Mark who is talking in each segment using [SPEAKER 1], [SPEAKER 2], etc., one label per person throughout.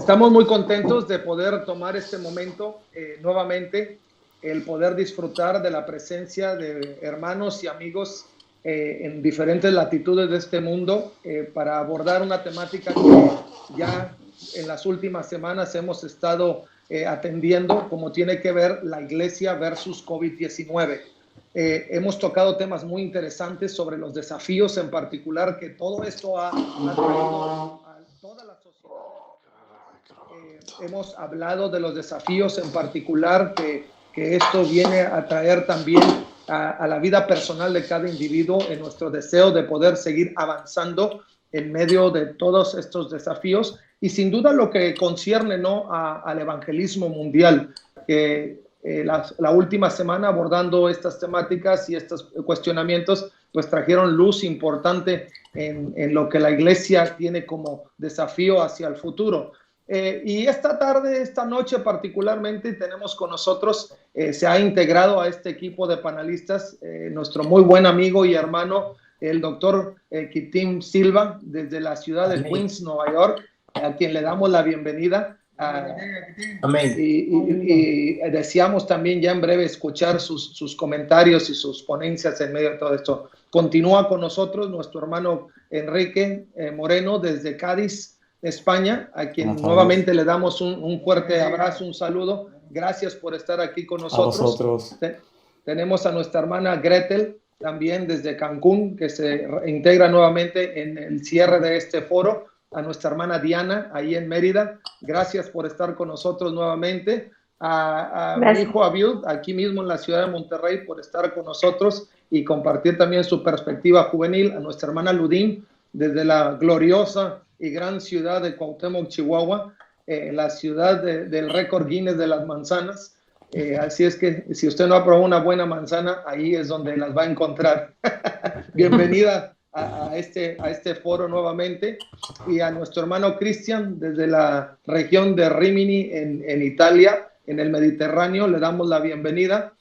[SPEAKER 1] Estamos muy contentos de poder tomar este momento nuevamente, el poder disfrutar de la presencia de hermanos y amigos en diferentes latitudes de este mundo para abordar una temática que ya en las últimas semanas hemos estado atendiendo, como tiene que ver la iglesia versus COVID-19. Hemos tocado temas muy interesantes sobre los desafíos en particular que todo esto ha traído a toda la sociedad. Hemos hablado de los desafíos en particular que esto viene a traer también a la vida personal de cada individuo en nuestro deseo de poder seguir avanzando en medio de todos estos desafíos y sin duda lo que concierne, ¿no?, al evangelismo mundial. La última semana abordando estas temáticas y estos cuestionamientos pues trajeron luz importante en lo que la iglesia tiene como desafío hacia el futuro. Y esta tarde, esta noche particularmente, tenemos con nosotros, se ha integrado a este equipo de panelistas, nuestro muy buen amigo y hermano, el doctor Kitim Silva, desde la ciudad de Queens, Nueva York, a quien le damos la bienvenida.
[SPEAKER 2] Amén.
[SPEAKER 1] Y deseamos también ya en breve escuchar sus comentarios y sus ponencias en medio de todo esto. Continúa con nosotros nuestro hermano Enrique Moreno desde Cádiz, España, a quien nuevamente le damos un fuerte abrazo, un saludo. Gracias por estar aquí con nosotros. Tenemos a nuestra hermana Gretel, también desde Cancún, que se integra nuevamente en el cierre de este foro. A nuestra hermana Diana, ahí en Mérida. Gracias por estar con nosotros nuevamente. A mi hijo Abiud, aquí mismo en la ciudad de Monterrey, por estar con nosotros y compartir también su perspectiva juvenil. A nuestra hermana Ludín, desde la gloriosa y gran ciudad de Cuauhtémoc, Chihuahua, la ciudad del récord Guinness de las manzanas. Así es que si usted no ha probado una buena manzana, ahí es donde las va a encontrar. Bienvenida a este foro nuevamente. Y a nuestro hermano Cristian, desde la región de Rimini, en Italia, en el Mediterráneo, le damos la bienvenida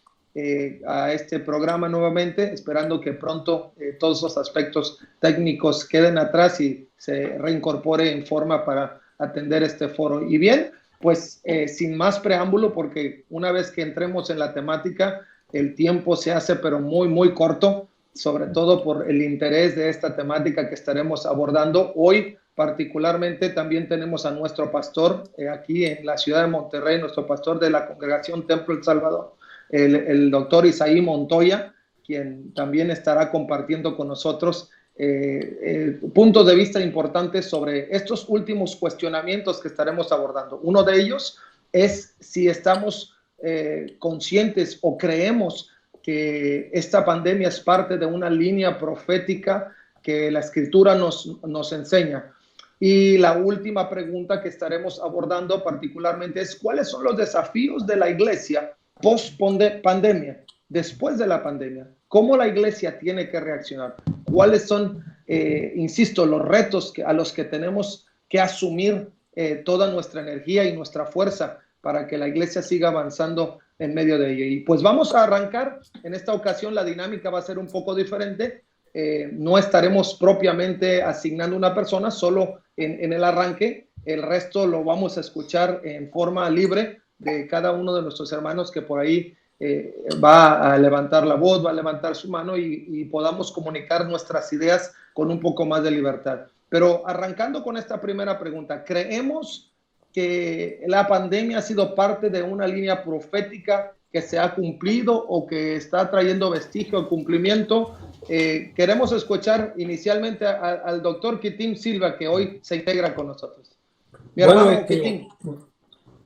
[SPEAKER 1] a este programa nuevamente, esperando que pronto todos los aspectos técnicos queden atrás y se reincorpore en forma para atender este foro. Y bien, pues sin más preámbulo, porque una vez que entremos en la temática, el tiempo se hace pero muy, muy corto, sobre todo por el interés de esta temática que estaremos abordando hoy. Particularmente también tenemos a nuestro pastor aquí en la ciudad de Monterrey, nuestro pastor de la Congregación Templo El Salvador, el doctor Isaí Montoya, quien también estará compartiendo con nosotros puntos de vista importantes sobre estos últimos cuestionamientos que estaremos abordando. Uno de ellos es si estamos conscientes o creemos que esta pandemia es parte de una línea profética que la Escritura nos enseña. Y la última pregunta que estaremos abordando particularmente es ¿cuáles son los desafíos de la iglesia post-pandemia, después de la pandemia? ¿Cómo la iglesia tiene que reaccionar? ¿Cuáles son, insisto, los retos a los que tenemos que asumir toda nuestra energía y nuestra fuerza para que la iglesia siga avanzando en medio de ello? Y pues vamos a arrancar. En esta ocasión la dinámica va a ser un poco diferente. No estaremos propiamente asignando una persona, solo en el arranque. El resto lo vamos a escuchar en forma libre de cada uno de nuestros hermanos que por ahí va a levantar la voz, va a levantar su mano y podamos comunicar nuestras ideas con un poco más de libertad. Pero arrancando con esta primera pregunta, ¿creemos que la pandemia ha sido parte de una línea profética que se ha cumplido o que está trayendo vestigio de cumplimiento? Queremos escuchar inicialmente al doctor Kitim Silva, que hoy se integra con nosotros. Mi hermano Kitim.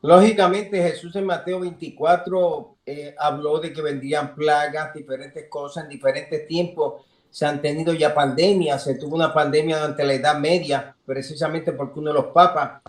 [SPEAKER 2] Lógicamente Jesús en Mateo 24 habló de que vendrían plagas, diferentes cosas en diferentes tiempos. Se han tenido ya pandemias, se tuvo una pandemia durante la Edad Media, precisamente porque uno de los papas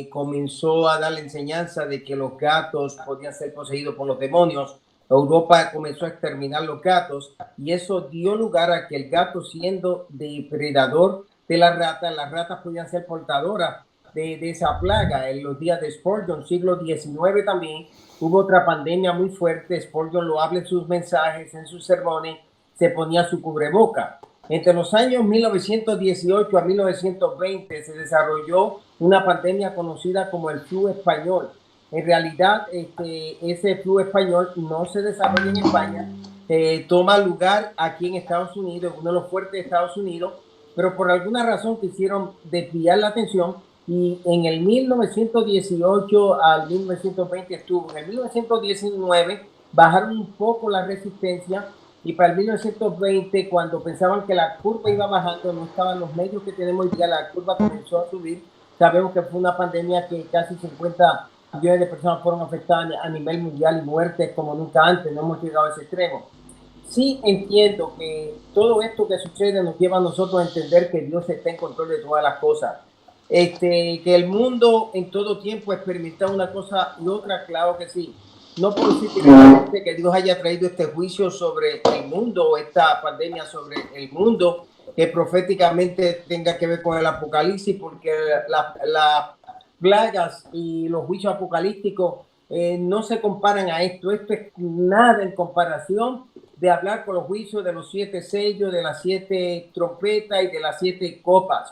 [SPEAKER 2] comenzó a dar la enseñanza de que los gatos podían ser poseídos por los demonios. Europa comenzó a exterminar los gatos y eso dio lugar a que el gato, siendo depredador de las ratas podían ser portadoras de esa plaga. En los días de Spurgeon, siglo XIX también, hubo otra pandemia muy fuerte. Spurgeon lo habla en sus mensajes, en sus sermones, se ponía su cubreboca. Entre los años 1918 a 1920 se desarrolló una pandemia conocida como el flu español. En realidad, ese flu español no se desarrolla en España, toma lugar aquí en Estados Unidos, uno de los fuertes de Estados Unidos, pero por alguna razón quisieron desviar la atención y en el 1918 al 1920 estuvo. En el 1919 bajaron un poco la resistencia y para el 1920, cuando pensaban que la curva iba bajando, no estaban los medios que tenemos hoy día, la curva comenzó a subir. Sabemos que fue una pandemia que casi 50 millones de personas fueron afectadas a nivel mundial y muertes como nunca antes, no hemos llegado a ese extremo. Sí entiendo que todo esto que sucede nos lleva a nosotros a entender que Dios está en control de todas las cosas. Que el mundo en todo tiempo experimenta una cosa y otra, claro que sí. No puedo decir directamente que Dios haya traído este juicio sobre el mundo, esta pandemia sobre el mundo, que proféticamente tenga que ver con el apocalipsis, porque las plagas y los juicios apocalípticos no se comparan a esto. Esto es nada en comparación de hablar con los juicios de los 7 sellos, de las 7 trompetas y de las 7 copas.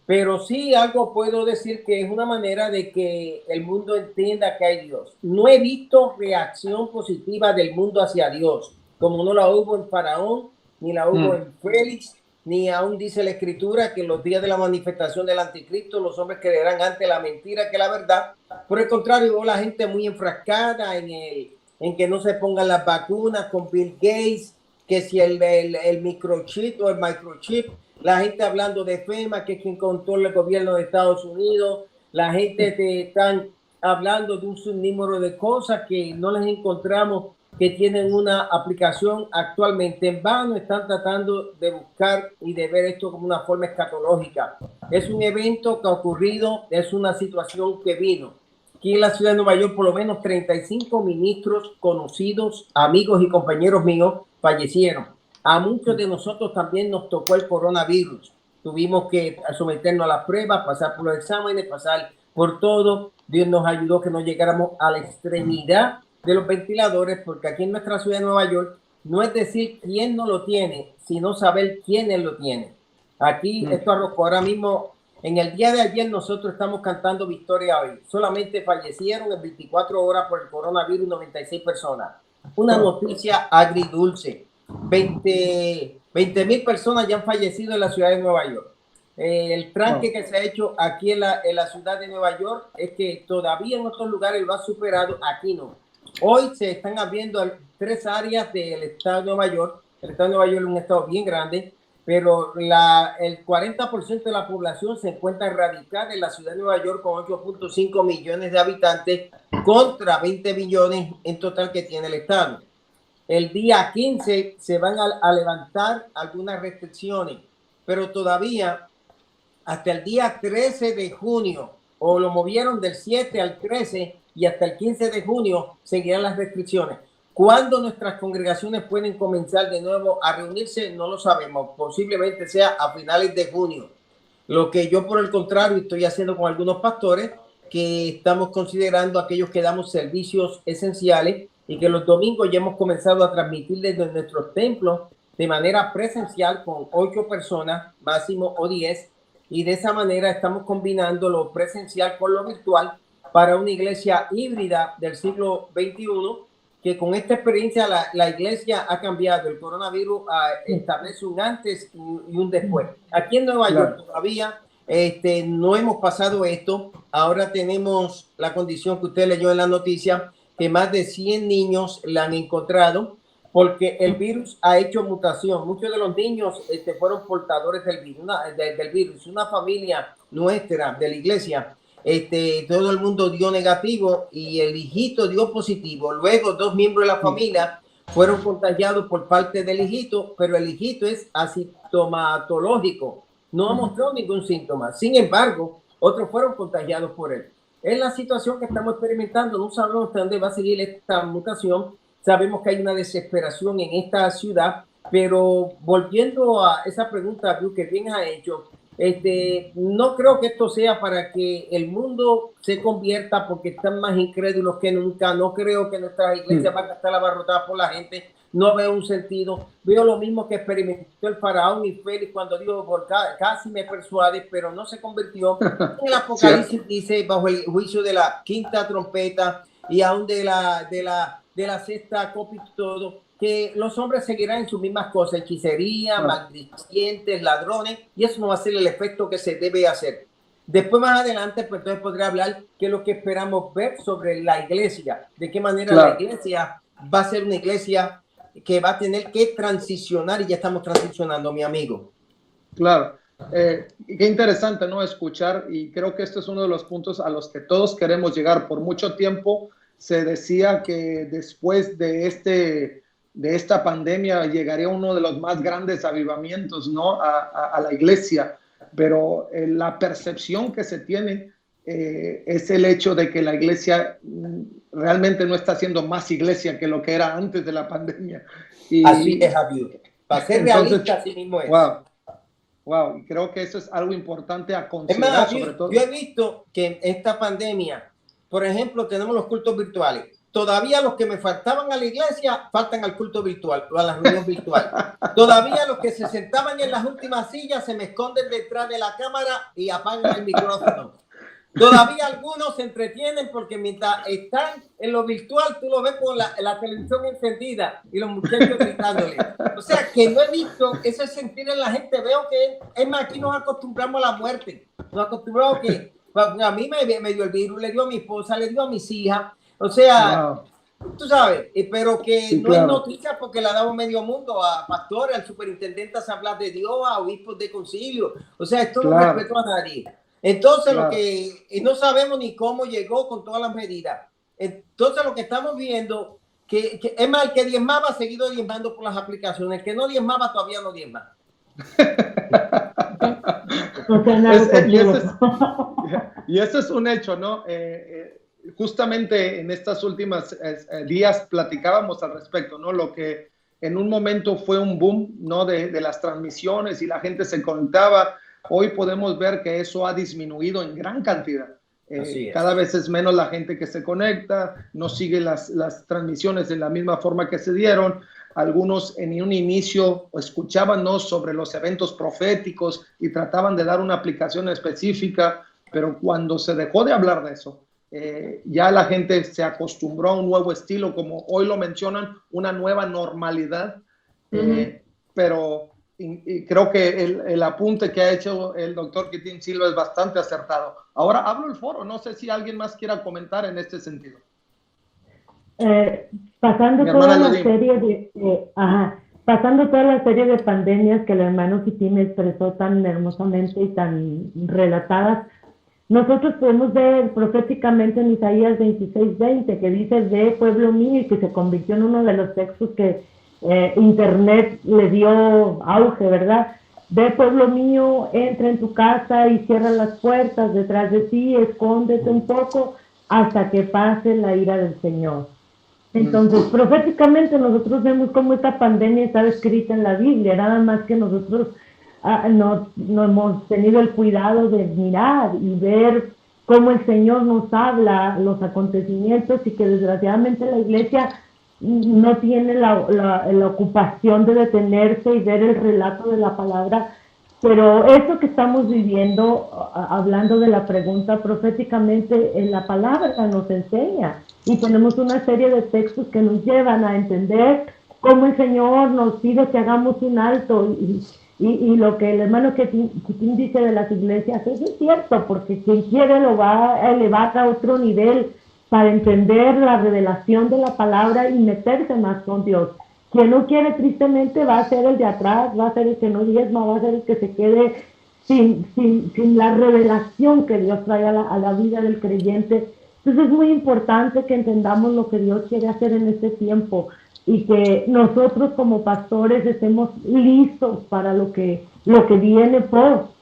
[SPEAKER 2] Pero sí algo puedo decir que es una manera de que el mundo entienda que hay Dios. No he visto reacción positiva del mundo hacia Dios, como no la hubo en Faraón, ni la hubo en Félix, ni aún dice la Escritura que en los días de la manifestación del anticristo los hombres creerán antes la mentira que la verdad. Por el contrario, hubo la gente muy enfrascada en que no se pongan las vacunas con Bill Gates, que si el microchip o el microchip, la gente hablando de FEMA, que es quien controla el gobierno de Estados Unidos, la gente te están hablando de un sinnúmero de cosas que no les encontramos que tienen una aplicación actualmente. En vano están tratando de buscar y de ver esto como una forma escatológica. Es un evento que ha ocurrido, es una situación que vino. Aquí en la ciudad de Nueva York, por lo menos 35 ministros conocidos, amigos y compañeros míos fallecieron. A muchos de nosotros también nos tocó el coronavirus. Tuvimos que someternos a las pruebas, pasar por los exámenes, pasar por todo. Dios nos ayudó que no llegáramos a la extremidad de los ventiladores, porque aquí en nuestra ciudad de Nueva York no es decir quién no lo tiene, sino saber quiénes lo tienen. Aquí esto arrojó ahora mismo. En el día de ayer nosotros estamos cantando victoria hoy. Solamente fallecieron en 24 horas por el coronavirus 96 personas. Una noticia agridulce. 20,000 personas ya han fallecido en la ciudad de Nueva York. El tranque que se ha hecho aquí en la ciudad de Nueva York es que todavía en otros lugares lo ha superado, aquí no. Hoy se están abriendo 3 áreas del estado de Nueva York. El estado de Nueva York es un estado bien grande, pero el 40% de la población se encuentra radicada en la ciudad de Nueva York con 8.5 millones de habitantes contra 20 millones en total que tiene el estado. El día 15 se van a levantar algunas restricciones, pero todavía hasta el día 13 de junio, o lo movieron del 7 al 13 y hasta el 15 de junio seguirán las restricciones. ¿Cuándo nuestras congregaciones pueden comenzar de nuevo a reunirse? No lo sabemos. Posiblemente sea a finales de junio. Lo que yo, por el contrario, estoy haciendo con algunos pastores, que estamos considerando aquellos que damos servicios esenciales y que los domingos ya hemos comenzado a transmitir desde nuestros templos de manera presencial con 8 personas, máximo o 10, y de esa manera estamos combinando lo presencial con lo virtual para una iglesia híbrida del siglo XXI, que con esta experiencia la iglesia ha cambiado. El coronavirus establece un antes y un después. Aquí en Nueva York todavía no hemos pasado esto. Ahora tenemos la condición que usted leyó en la noticia, que más de 100 niños la han encontrado porque el virus ha hecho mutación. Muchos de los niños fueron portadores del virus. Una familia nuestra de la iglesia, todo el mundo dio negativo y el hijito dio positivo. Luego 2 miembros de la familia fueron contagiados por parte del hijito, pero el hijito es asintomatológico. No ha mostrado ningún síntoma. Sin embargo, otros fueron contagiados por él. Es la situación que estamos experimentando. No sabemos hasta dónde va a seguir esta mutación. Sabemos que hay una desesperación en esta ciudad, pero volviendo a esa pregunta que bien ha hecho, No creo que esto sea para que el mundo se convierta porque están más incrédulos que nunca. No creo que nuestras iglesias van a estar abarrotadas por la gente. No veo un sentido. Veo lo mismo que experimentó el faraón y Félix cuando dijo, casi me persuade, pero no se convirtió. En el Apocalipsis dice, bajo el juicio de la quinta trompeta y aún de la sexta copa y todo, que los hombres seguirán en sus mismas cosas, hechicería, maldicientes, ladrones, y eso no va a ser el efecto que se debe hacer. Después, más adelante, pues entonces podría hablar qué es lo que esperamos ver sobre la iglesia, de qué manera la iglesia va a ser una iglesia que va a tener que transicionar, y ya estamos transicionando, mi amigo.
[SPEAKER 1] Claro. Qué interesante, ¿no? Escuchar, y creo que este es uno de los puntos a los que todos queremos llegar. Por mucho tiempo se decía que después de esta pandemia llegaría uno de los más grandes avivamientos, ¿no? A la iglesia, pero la percepción que se tiene es el hecho de que la iglesia realmente no está siendo más iglesia que lo que era antes de la pandemia.
[SPEAKER 2] Y, así es, Javier. Para ser realista, así mismo es.
[SPEAKER 1] Wow, creo que eso es algo importante a considerar.
[SPEAKER 2] Es más, sobre todo. Yo he visto que en esta pandemia, por ejemplo, tenemos los cultos virtuales. Todavía los que me faltaban a la iglesia faltan al culto virtual o a la reunión virtual. Todavía los que se sentaban en las últimas sillas se me esconden detrás de la cámara y apagan el micrófono. Todavía algunos se entretienen porque mientras están en lo virtual, tú lo ves con la televisión encendida y los muchachos gritándole. O sea, que no he visto ese sentir en la gente. Veo que, es más, aquí nos acostumbramos a la muerte. Nos acostumbramos que a mí me dio el virus, le dio a mi esposa, le dio a mis hijas. O sea, tú sabes, pero que sí, no es noticia porque la damos medio mundo a pastores, al superintendente, a Asamblea de Dios, a obispos de concilio. O sea, esto no respeto a nadie. Entonces, lo que no sabemos ni cómo llegó con todas las medidas. Entonces, lo que estamos viendo, que es más, el que diezmaba ha seguido diezmando por las aplicaciones, el que no diezmaba todavía no diezma.
[SPEAKER 1] Y eso es un hecho, ¿no? Justamente en estas últimas días platicábamos al respecto, ¿no? Lo que en un momento fue un boom, ¿no? De las transmisiones y la gente se conectaba. Hoy podemos ver que eso ha disminuido en gran cantidad. Cada vez es menos la gente que se conecta, no sigue las transmisiones de la misma forma que se dieron. Algunos en un inicio escuchaban, ¿no?, sobre los eventos proféticos y trataban de dar una aplicación específica, pero cuando se dejó de hablar de eso, ya la gente se acostumbró a un nuevo estilo, como hoy lo mencionan, una nueva normalidad. Pero y creo que el apunte que ha hecho el doctor Quitín Silva es bastante acertado. Ahora hablo el foro, no sé si alguien más quiera comentar en este sentido.
[SPEAKER 3] Pasando toda la serie de pandemias que el hermano Quitín expresó tan hermosamente y tan relatadas, nosotros podemos ver proféticamente en Isaías 26:20, que dice: ve pueblo mío, y que se convirtió en uno de los textos que Internet le dio auge, ¿verdad? Ve pueblo mío, entra en tu casa y cierra las puertas detrás de ti, escóndete un poco hasta que pase la ira del Señor. Entonces, proféticamente nosotros vemos cómo esta pandemia está descrita en la Biblia, nada más que nosotros no hemos tenido el cuidado de mirar y ver cómo el Señor nos habla los acontecimientos, y que desgraciadamente la iglesia no tiene la ocupación de detenerse y ver el relato de la palabra. Pero esto que estamos viviendo, hablando de la pregunta, proféticamente en la palabra nos enseña, y tenemos una serie de textos que nos llevan a entender cómo el Señor nos pide que hagamos un alto, y lo que el hermano Quitín dice de las iglesias, eso es cierto, porque quien quiere lo va a elevar a otro nivel para entender la revelación de la palabra y meterse más con Dios. Quien no quiere, tristemente, va a ser el de atrás, va a ser el que no diezma, va a ser el que se quede sin la revelación que Dios trae a la vida del creyente. Entonces es muy importante que entendamos lo que Dios quiere hacer en este tiempo, y que nosotros como pastores estemos listos para lo que viene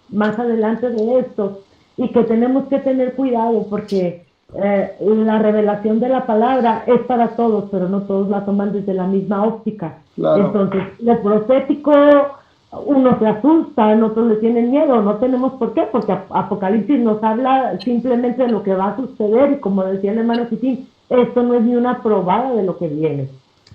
[SPEAKER 3] más adelante de esto, y que tenemos que tener cuidado porque la revelación de la palabra es para todos, pero no todos la toman desde la misma óptica. Claro. Entonces, lo profético unos se asustan, otros le tienen miedo, no tenemos por qué, porque Apocalipsis nos habla simplemente de lo que va a suceder, y como decía el hermano Kitín, esto no es ni una probada de lo que viene,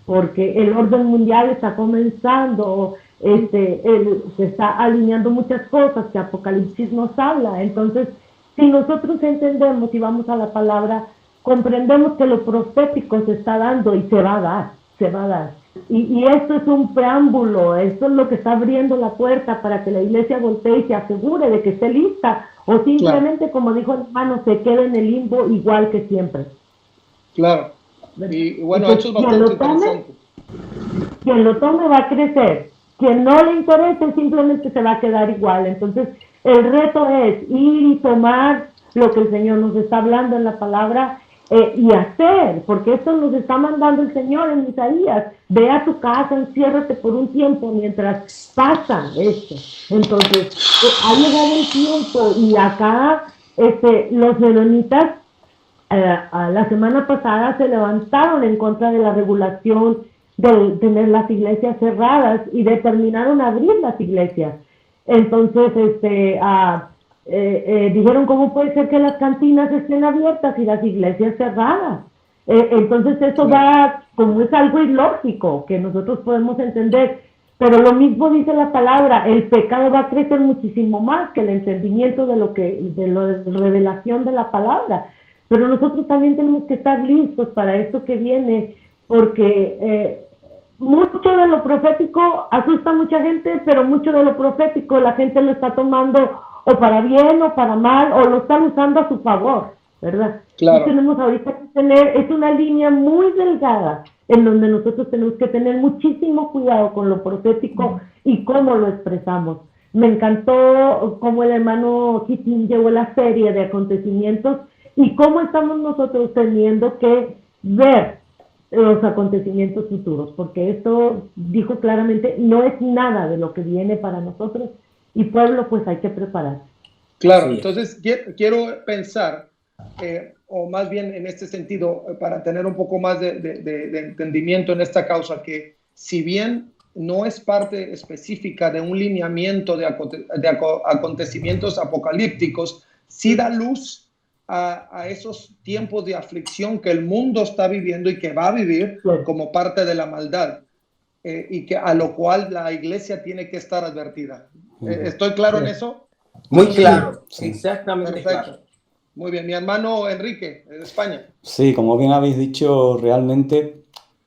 [SPEAKER 3] porque el orden mundial está comenzando, se está alineando muchas cosas que Apocalipsis nos habla. Entonces, si nosotros entendemos y vamos a la palabra, comprendemos que lo profético se está dando y se va a dar, se va a dar. Y esto es un preámbulo, esto es lo que está abriendo la puerta para que la iglesia voltee y se asegure de que esté lista, o simplemente, claro, como dijo el hermano, se quede en el limbo igual que siempre.
[SPEAKER 1] Claro. Y bueno, pues, eso es bastante interesante.
[SPEAKER 3] Quien lo tome va a crecer, quien no le interese simplemente se va a quedar igual. Entonces, el reto es ir y tomar lo que el Señor nos está hablando en la palabra, y hacer, porque esto nos está mandando el Señor en Isaías. Ve a tu casa, enciérrate por un tiempo mientras pasa esto. Entonces, ha llegado el tiempo, y acá los menonitas la semana pasada se levantaron en contra de la regulación de tener las iglesias cerradas y determinaron abrir las iglesias. Entonces, dijeron, ¿cómo puede ser que las cantinas estén abiertas y las iglesias cerradas? Entonces eso va, como es algo ilógico que nosotros podemos entender, pero lo mismo dice la palabra, el pecado va a crecer muchísimo más que el entendimiento de la revelación de la palabra. Pero nosotros también tenemos que estar listos para esto que viene, porque mucho de lo profético asusta a mucha gente, pero mucho de lo profético la gente lo está tomando o para bien o para mal, o lo están usando a su favor, ¿verdad?
[SPEAKER 1] Claro.
[SPEAKER 3] Y tenemos ahorita que tener, es una línea muy delgada, en donde nosotros tenemos que tener muchísimo cuidado con lo profético y cómo lo expresamos. Me encantó cómo el hermano Kitín llevó la serie de acontecimientos y cómo estamos nosotros teniendo que ver los acontecimientos futuros, porque esto dijo claramente, no es nada de lo que viene para nosotros, y pueblo, pues hay que prepararse.
[SPEAKER 1] Claro, sí. Entonces quiero pensar, o más bien en este sentido, para tener un poco más de entendimiento en esta causa, que si bien no es parte específica de un lineamiento de acontecimientos apocalípticos, sí da luz a esos tiempos de aflicción que el mundo está viviendo y que va a vivir como parte de la maldad, y que a lo cual la iglesia tiene que estar advertida. ¿Estoy claro en eso?
[SPEAKER 2] Muy claro,
[SPEAKER 1] sí.
[SPEAKER 2] Exactamente.
[SPEAKER 1] Perfecto.
[SPEAKER 2] Claro.
[SPEAKER 1] Muy bien, mi hermano Enrique, de España.
[SPEAKER 4] Sí, como bien habéis dicho, realmente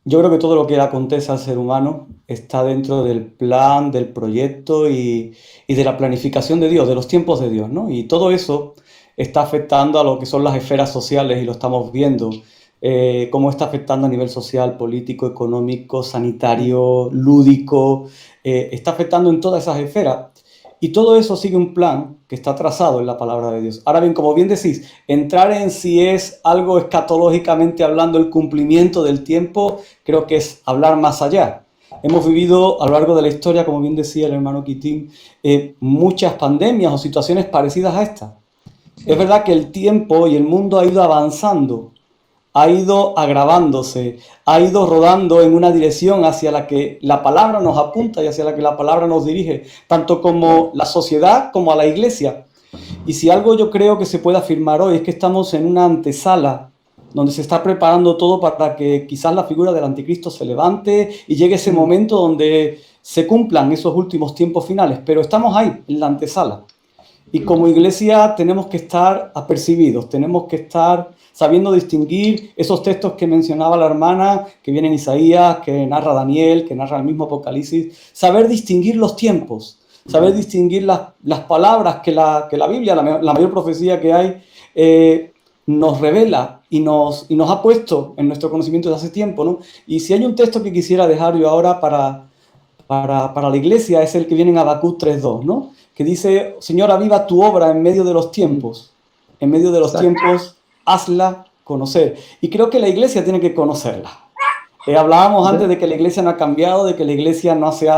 [SPEAKER 4] yo creo que todo lo que acontece al ser humano está dentro del plan, del proyecto y de la planificación de Dios, de los tiempos de Dios, ¿no? Y todo eso está afectando a lo que son las esferas sociales y lo estamos viendo, cómo está afectando a nivel social, político, económico, sanitario, lúdico, está afectando en todas esas esferas. Y todo eso sigue un plan que está trazado en la palabra de Dios. Ahora bien, como bien decís, entrar en si es algo escatológicamente hablando el cumplimiento del tiempo, creo que es hablar más allá. Hemos vivido a lo largo de la historia, como bien decía el hermano Kitín, muchas pandemias o situaciones parecidas a esta. Es verdad que el tiempo y el mundo ha ido avanzando, ha ido agravándose, ha ido rodando en una dirección hacia la que la palabra nos apunta y hacia la que la palabra nos dirige, tanto como la sociedad como a la iglesia. Y si algo yo creo que se puede afirmar hoy es que estamos en una antesala donde se está preparando todo para que quizás la figura del anticristo se levante y llegue ese momento donde se cumplan esos últimos tiempos finales, pero estamos ahí, en la antesala. Y como iglesia tenemos que estar apercibidos, tenemos que estar sabiendo distinguir esos textos que mencionaba la hermana, que vienen en Isaías, que narra Daniel, que narra el mismo Apocalipsis, saber distinguir los tiempos, saber distinguir las palabras que la Biblia, la mayor profecía que hay, nos revela y nos ha puesto en nuestro conocimiento desde hace tiempo, ¿no? Y si hay un texto que quisiera dejar yo ahora para la iglesia, es el que viene en Habacuc 3:2, ¿no? Que dice, Señor, aviva tu obra en medio de los tiempos, hazla conocer. Y creo que la iglesia tiene que conocerla. Hablábamos antes de que la iglesia no ha cambiado, de que la iglesia no se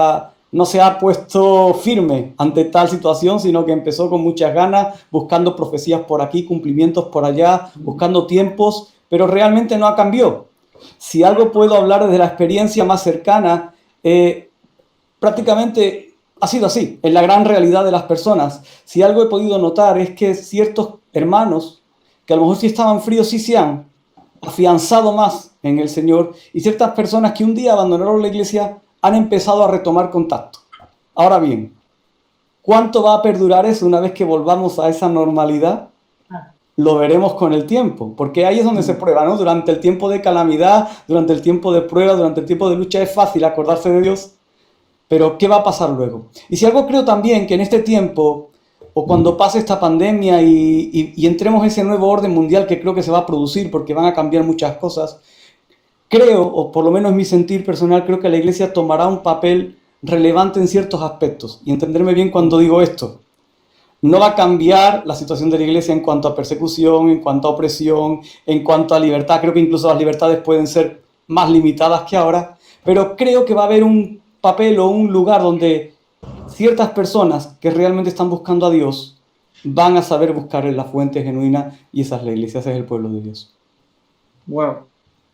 [SPEAKER 4] ha puesto firme ante tal situación, sino que empezó con muchas ganas, buscando profecías por aquí, cumplimientos por allá, buscando tiempos, pero realmente no ha cambiado. Si algo puedo hablar desde la experiencia más cercana, prácticamente ha sido así, en la gran realidad de las personas. Si algo he podido notar es que ciertos hermanos, que a lo mejor sí estaban fríos, sí se han afianzado más en el Señor, y ciertas personas que un día abandonaron la iglesia han empezado a retomar contacto. Ahora bien, ¿cuánto va a perdurar eso una vez que volvamos a esa normalidad? Lo veremos con el tiempo, porque ahí es donde se prueba, ¿no? Durante el tiempo de calamidad, durante el tiempo de prueba, durante el tiempo de lucha es fácil acordarse de Dios, pero ¿qué va a pasar luego? Y si algo creo también que en este tiempo, o cuando pase esta pandemia y entremos en ese nuevo orden mundial que creo que se va a producir porque van a cambiar muchas cosas, creo, o por lo menos mi sentir personal, creo que la iglesia tomará un papel relevante en ciertos aspectos. Y entenderme bien cuando digo esto. No va a cambiar la situación de la iglesia en cuanto a persecución, en cuanto a opresión, en cuanto a libertad. Creo que incluso las libertades pueden ser más limitadas que ahora, pero creo que va a haber un papel o un lugar donde ciertas personas que realmente están buscando a Dios van a saber buscar en la fuente genuina, y esa es la iglesia, ese es el pueblo de Dios.
[SPEAKER 1] Wow.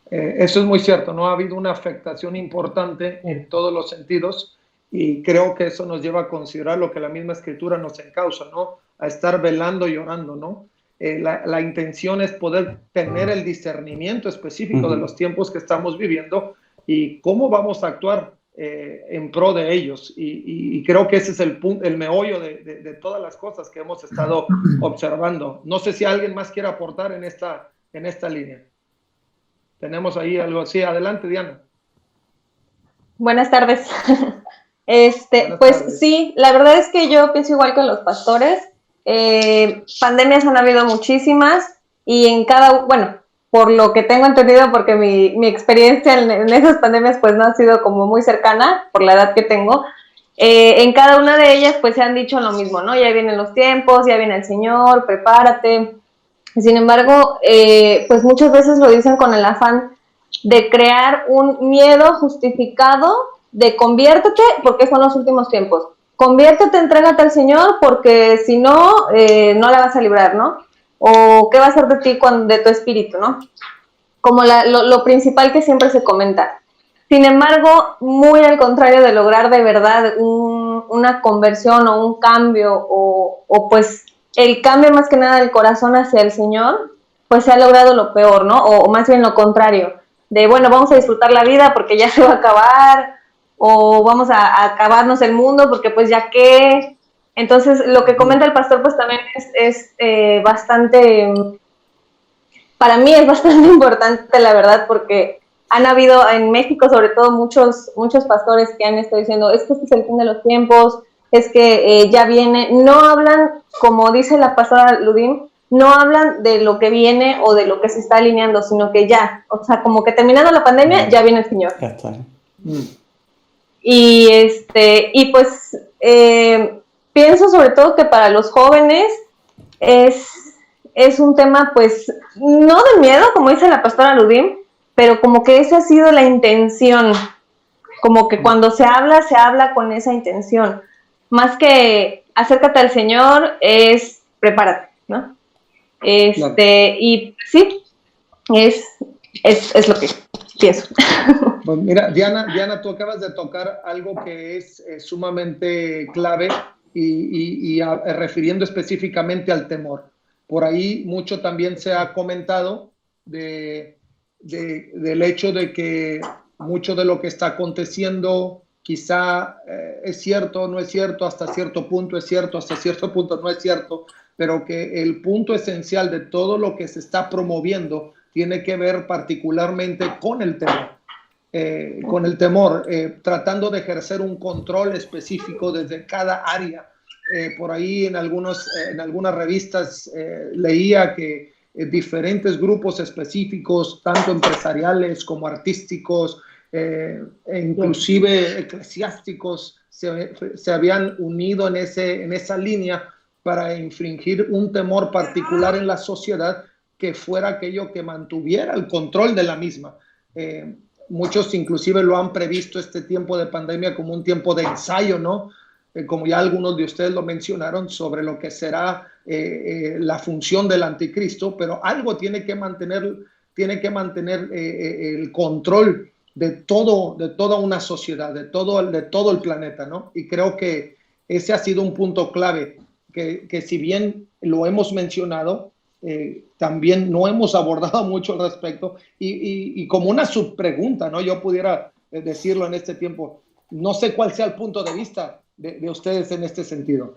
[SPEAKER 1] Eso es muy cierto, ¿no? Ha habido una afectación importante en todos los sentidos, y creo que eso nos lleva a considerar lo que la misma Escritura nos encausa, ¿no? A estar velando y orando, ¿no? La intención es poder tener el discernimiento específico de los tiempos que estamos viviendo y cómo vamos a actuar en pro de ellos. Y creo que ese es el punto, el meollo de todas las cosas que hemos estado observando. No sé si alguien más quiere aportar en esta línea. Tenemos ahí algo así. Adelante, Diana.
[SPEAKER 5] Buenas tardes. Pues sí, la verdad es que yo pienso igual que los pastores. Pandemias han habido muchísimas, y en cada, bueno, por lo que tengo entendido, porque mi experiencia en esas pandemias pues no ha sido como muy cercana por la edad que tengo, en cada una de ellas pues se han dicho lo mismo, ¿no? Ya vienen los tiempos, ya viene el Señor, prepárate. Sin embargo, pues muchas veces lo dicen con el afán de crear un miedo justificado de conviértete porque son los últimos tiempos. Conviértete, entrégate al Señor porque si no, no la vas a librar, ¿no? O qué va a hacer de ti, de tu espíritu, ¿no? Como lo principal que siempre se comenta. Sin embargo, muy al contrario de lograr de verdad una conversión o un cambio o pues el cambio más que nada del corazón hacia el Señor, pues se ha logrado lo peor, ¿no? O más bien lo contrario, de bueno, vamos a disfrutar la vida porque ya se va a acabar, o vamos a acabarnos el mundo porque pues ya qué. Entonces, lo que comenta el pastor pues también es bastante, para mí es bastante importante, la verdad, porque han habido en México sobre todo muchos pastores que han estado diciendo, es que este es el fin de los tiempos, es que ya viene, no hablan, como dice la pastora Ludim, no hablan de lo que viene o de lo que se está alineando, sino que ya, o sea, como que terminando la pandemia, ya viene el Señor.
[SPEAKER 4] Ya está.
[SPEAKER 5] Y pues pienso sobre todo que para los jóvenes es un tema, pues, no de miedo, como dice la pastora Ludim, pero como que esa ha sido la intención, como que cuando se habla con esa intención. Más que acércate al Señor, es prepárate, ¿no? Claro. Y sí, es lo que pienso.
[SPEAKER 1] Pues mira, Diana, tú acabas de tocar algo que es sumamente clave y refiriendo específicamente al temor. Por ahí mucho también se ha comentado del hecho de que mucho de lo que está aconteciendo quizá es cierto, no es cierto, hasta cierto punto es cierto, hasta cierto punto no es cierto, pero que el punto esencial de todo lo que se está promoviendo tiene que ver particularmente con el temor, tratando de ejercer un control específico desde cada área. Por ahí en algunas revistas leía que diferentes grupos específicos, tanto empresariales como artísticos, e inclusive eclesiásticos, se habían unido en esa línea para infringir un temor particular en la sociedad que fuera aquello que mantuviera el control de la misma. Muchos inclusive lo han previsto este tiempo de pandemia como un tiempo de ensayo, ¿no? Como ya algunos de ustedes lo mencionaron, sobre lo que será la función del anticristo, pero algo tiene que mantener el control de toda una sociedad, de todo el planeta, ¿no? Y creo que ese ha sido un punto clave, que si bien lo hemos mencionado, también no hemos abordado mucho al respecto, y como una subpregunta, ¿no? Yo pudiera decirlo en este tiempo, no sé cuál sea el punto de vista de ustedes en este sentido.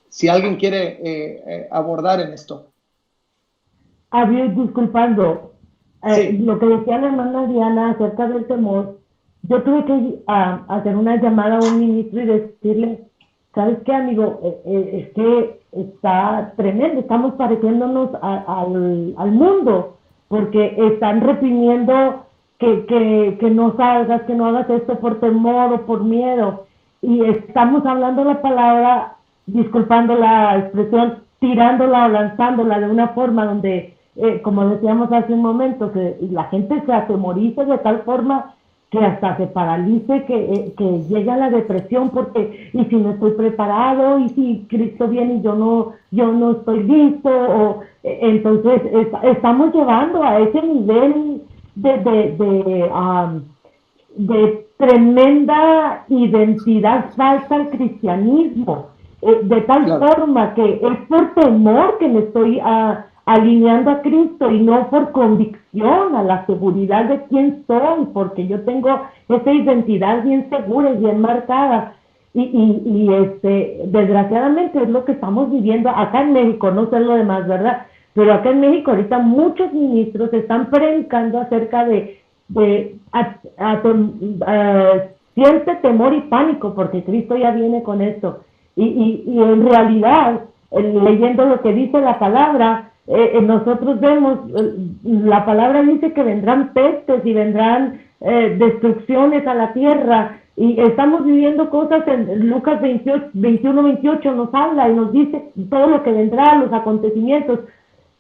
[SPEAKER 1] Si alguien quiere abordar en esto.
[SPEAKER 3] Disculpando,
[SPEAKER 1] Sí.
[SPEAKER 3] lo que decía la hermana Diana acerca del temor, yo tuve que hacer una llamada a un ministro y decirle, ¿sabes qué, amigo? Es que está tremendo, estamos pareciéndonos al mundo, porque están reprimiendo que no salgas, que no hagas esto por temor o por miedo, y estamos hablando la palabra, disculpando la expresión, tirándola o lanzándola de una forma donde, como decíamos hace un momento, que la gente se atemorice de tal forma que hasta se paralice, que llegue a la depresión, porque y si no estoy preparado, y si Cristo viene y yo no estoy listo, entonces estamos llevando a ese nivel de tremenda identidad falsa al cristianismo, de tal forma que es por temor que me estoy alineando a Cristo y no por convicción, a la seguridad de quién soy, porque yo tengo esa identidad bien segura y bien marcada. Y desgraciadamente es lo que estamos viviendo acá en México, no sé lo demás, ¿verdad? Pero acá en México ahorita muchos ministros están predicando acerca de siente temor y pánico porque Cristo ya viene con esto. Y en realidad, leyendo lo que dice la palabra, nosotros vemos, la palabra dice que vendrán pestes y vendrán destrucciones a la tierra, y estamos viviendo cosas. En Lucas 21-28 nos habla y nos dice todo lo que vendrá, los acontecimientos,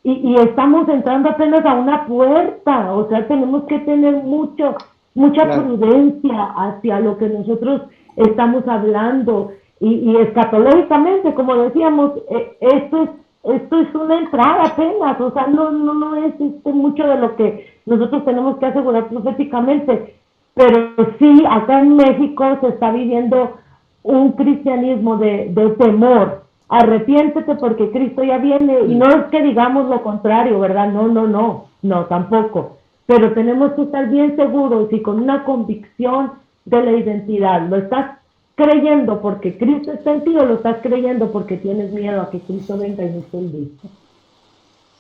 [SPEAKER 3] y estamos entrando apenas a una puerta. O sea, tenemos que tener mucha prudencia hacia lo que nosotros estamos hablando, y escatológicamente, como decíamos, esto es una entrada apenas. O sea, no es mucho de lo que nosotros tenemos que asegurar proféticamente, pero sí, acá en México se está viviendo un cristianismo de temor. Arrepiéntete porque Cristo ya viene, y no es que digamos lo contrario, ¿verdad? No, tampoco. Pero tenemos que estar bien seguros y con una convicción de la identidad. ¿Lo estás creyendo porque Cristo está en ti, o lo estás creyendo porque tienes miedo a que Cristo venga y no estés listo?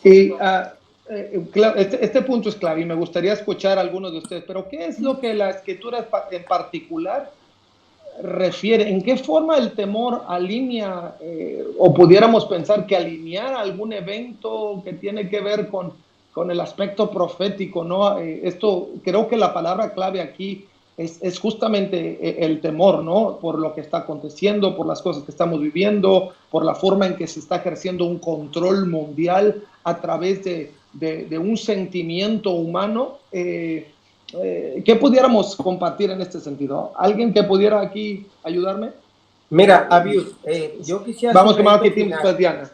[SPEAKER 1] Y este punto es clave y me gustaría escuchar a algunos de ustedes, pero ¿qué es lo que la Escritura en particular refiere? ¿En qué forma el temor alinea, o pudiéramos pensar que alinear algún evento que tiene que ver con el aspecto profético, ¿no? Esto, creo que la palabra clave aquí es justamente el temor, ¿no? Por lo que está aconteciendo, por las cosas que estamos viviendo, por la forma en que se está ejerciendo un control mundial a través de un sentimiento humano. ¿Qué pudiéramos compartir en este sentido? ¿Alguien que pudiera aquí ayudarme?
[SPEAKER 2] Mira, Abiud, yo quisiera...
[SPEAKER 1] Vamos con más pues, Diana.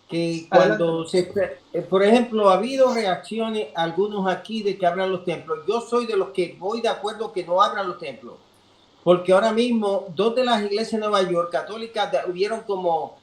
[SPEAKER 2] Que cuando por ejemplo, ha habido reacciones, algunos aquí, de que abran los templos. Yo soy de los que voy de acuerdo que no abran los templos, porque ahora mismo 2 de las iglesias de Nueva York católicas hubieron como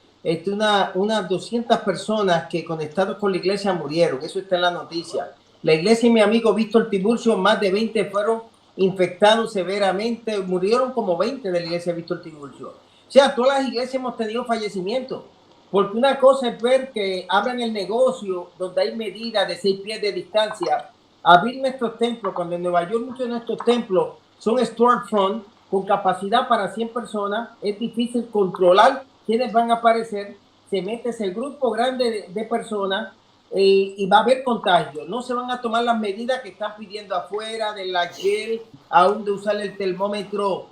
[SPEAKER 2] unas 200 personas que conectados con la iglesia murieron. Eso está en la noticia. La iglesia y mi amigo Víctor Tiburcio, más de 20 fueron infectados severamente, murieron como 20 de la iglesia de Víctor Tiburcio. O sea, todas las iglesias hemos tenido fallecimientos. Porque una cosa es ver que abran el negocio donde hay medidas de 6 pies de distancia. Abrir nuestros templos, cuando en Nueva York muchos de nuestros templos son storefront con capacidad para 100 personas, es difícil controlar quiénes van a aparecer. Se mete ese grupo grande de personas y va a haber contagio. No se van a tomar las medidas que están pidiendo afuera, de la gel, aún de usar el termómetro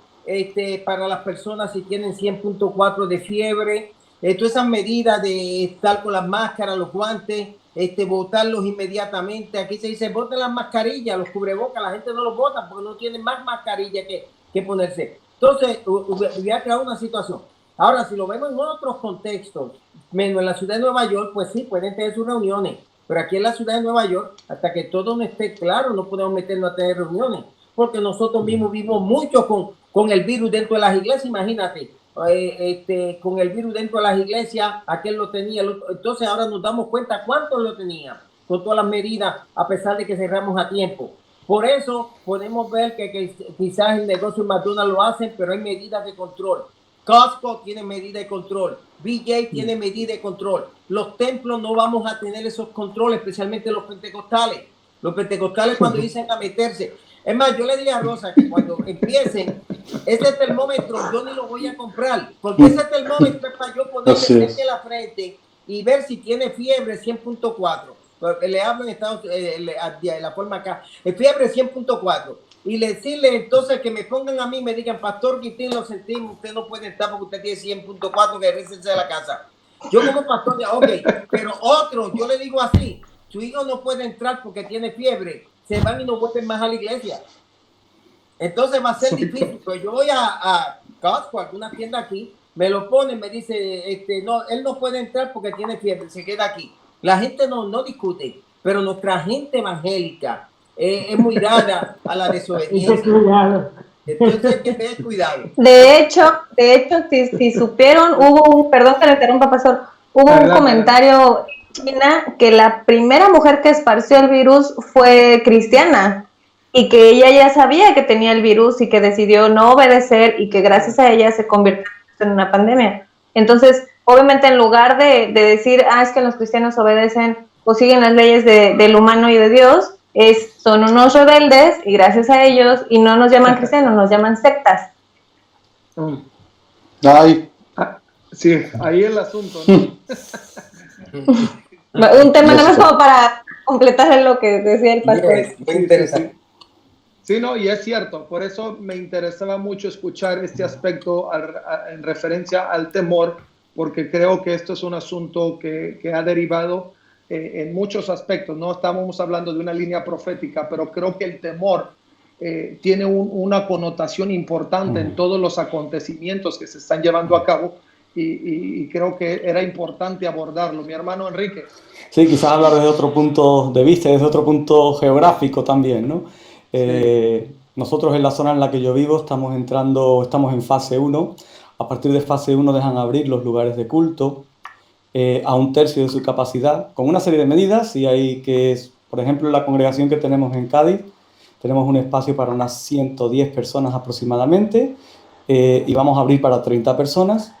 [SPEAKER 2] para las personas si tienen 100.4 de fiebre. Todas esas medidas de estar con las máscaras, los guantes, botarlos inmediatamente. Aquí se dice, boten las mascarillas, los cubrebocas, la gente no los bota porque no tienen más mascarilla que ponerse. Entonces, hubiera creado una situación. Ahora, si lo vemos en otros contextos, menos en la ciudad de Nueva York, pues sí, pueden tener sus reuniones. Pero aquí en la ciudad de Nueva York, hasta que todo no esté claro, no podemos meternos a tener reuniones. porque nosotros mismos vivimos mucho con el virus dentro de las iglesias, imagínate. Con el virus dentro de las iglesias, aquel lo tenía, entonces ahora nos damos cuenta cuántos lo tenían, con todas las medidas, a pesar de que cerramos a tiempo. Por eso podemos ver que quizás el negocio de McDonald's lo hacen, pero hay medidas de control. Costco tiene medida de control, BJ tiene medida de control. Los templos no vamos a tener esos controles, especialmente los pentecostales. Los pentecostales cuando dicen a meterse. Es más, yo le dije a Rosa que cuando empiecen, ese termómetro yo ni lo voy a comprar, porque ese termómetro es para yo ponerle en la frente y ver si tiene fiebre 100.4. Le hablo en Estados de la forma acá, el fiebre 100.4. Y decirle entonces que me pongan a mí, me digan, Pastor Quitín, lo sentimos, usted no puede estar porque usted tiene 100.4, que regrese de la casa. Yo como pastor, ok, pero otro, yo le digo así, su hijo no puede entrar porque tiene fiebre, se van y no vuelven más a la iglesia. Entonces va a ser difícil, pero yo voy a Costco, alguna tienda aquí, me lo ponen, me dice, no, él no puede entrar porque tiene fiebre, se queda aquí. La gente no discute, pero nuestra gente evangélica es muy dada a la desobediencia. Entonces hay que tener cuidado.
[SPEAKER 5] De hecho, si supieron, perdón que le interrumpa, pastor, hubo un comentario en China que la primera mujer que esparció el virus fue cristiana y que ella ya sabía que tenía el virus y que decidió no obedecer y que gracias a ella se convirtió en una pandemia. Entonces, obviamente en lugar de decir, es que los cristianos obedecen o siguen las leyes del humano y de Dios, son unos rebeldes y gracias a ellos, y no nos llaman cristianos, nos llaman sectas.
[SPEAKER 1] Sí, ahí el asunto, ¿no?
[SPEAKER 5] Un tema nada más como para completar lo que decía el pastor.
[SPEAKER 2] Muy interesante.
[SPEAKER 1] Sí, no, y es cierto, por eso me interesaba mucho escuchar este aspecto en referencia al temor, porque creo que esto es un asunto que ha derivado en muchos aspectos. No estamos hablando de una línea profética, pero creo que el temor tiene una connotación importante en todos los acontecimientos que se están llevando a cabo y creo que era importante abordarlo. Mi hermano Enrique.
[SPEAKER 4] Sí, quizás hablar desde otro punto de vista, desde otro punto geográfico también, ¿no? Nosotros en la zona en la que yo vivo estamos en fase 1. A partir de fase 1 dejan abrir los lugares de culto a 1/3 de su capacidad, con una serie de medidas. Y hay por ejemplo, la congregación que tenemos en Cádiz, tenemos un espacio para unas 110 personas aproximadamente, y vamos a abrir para 30 personas.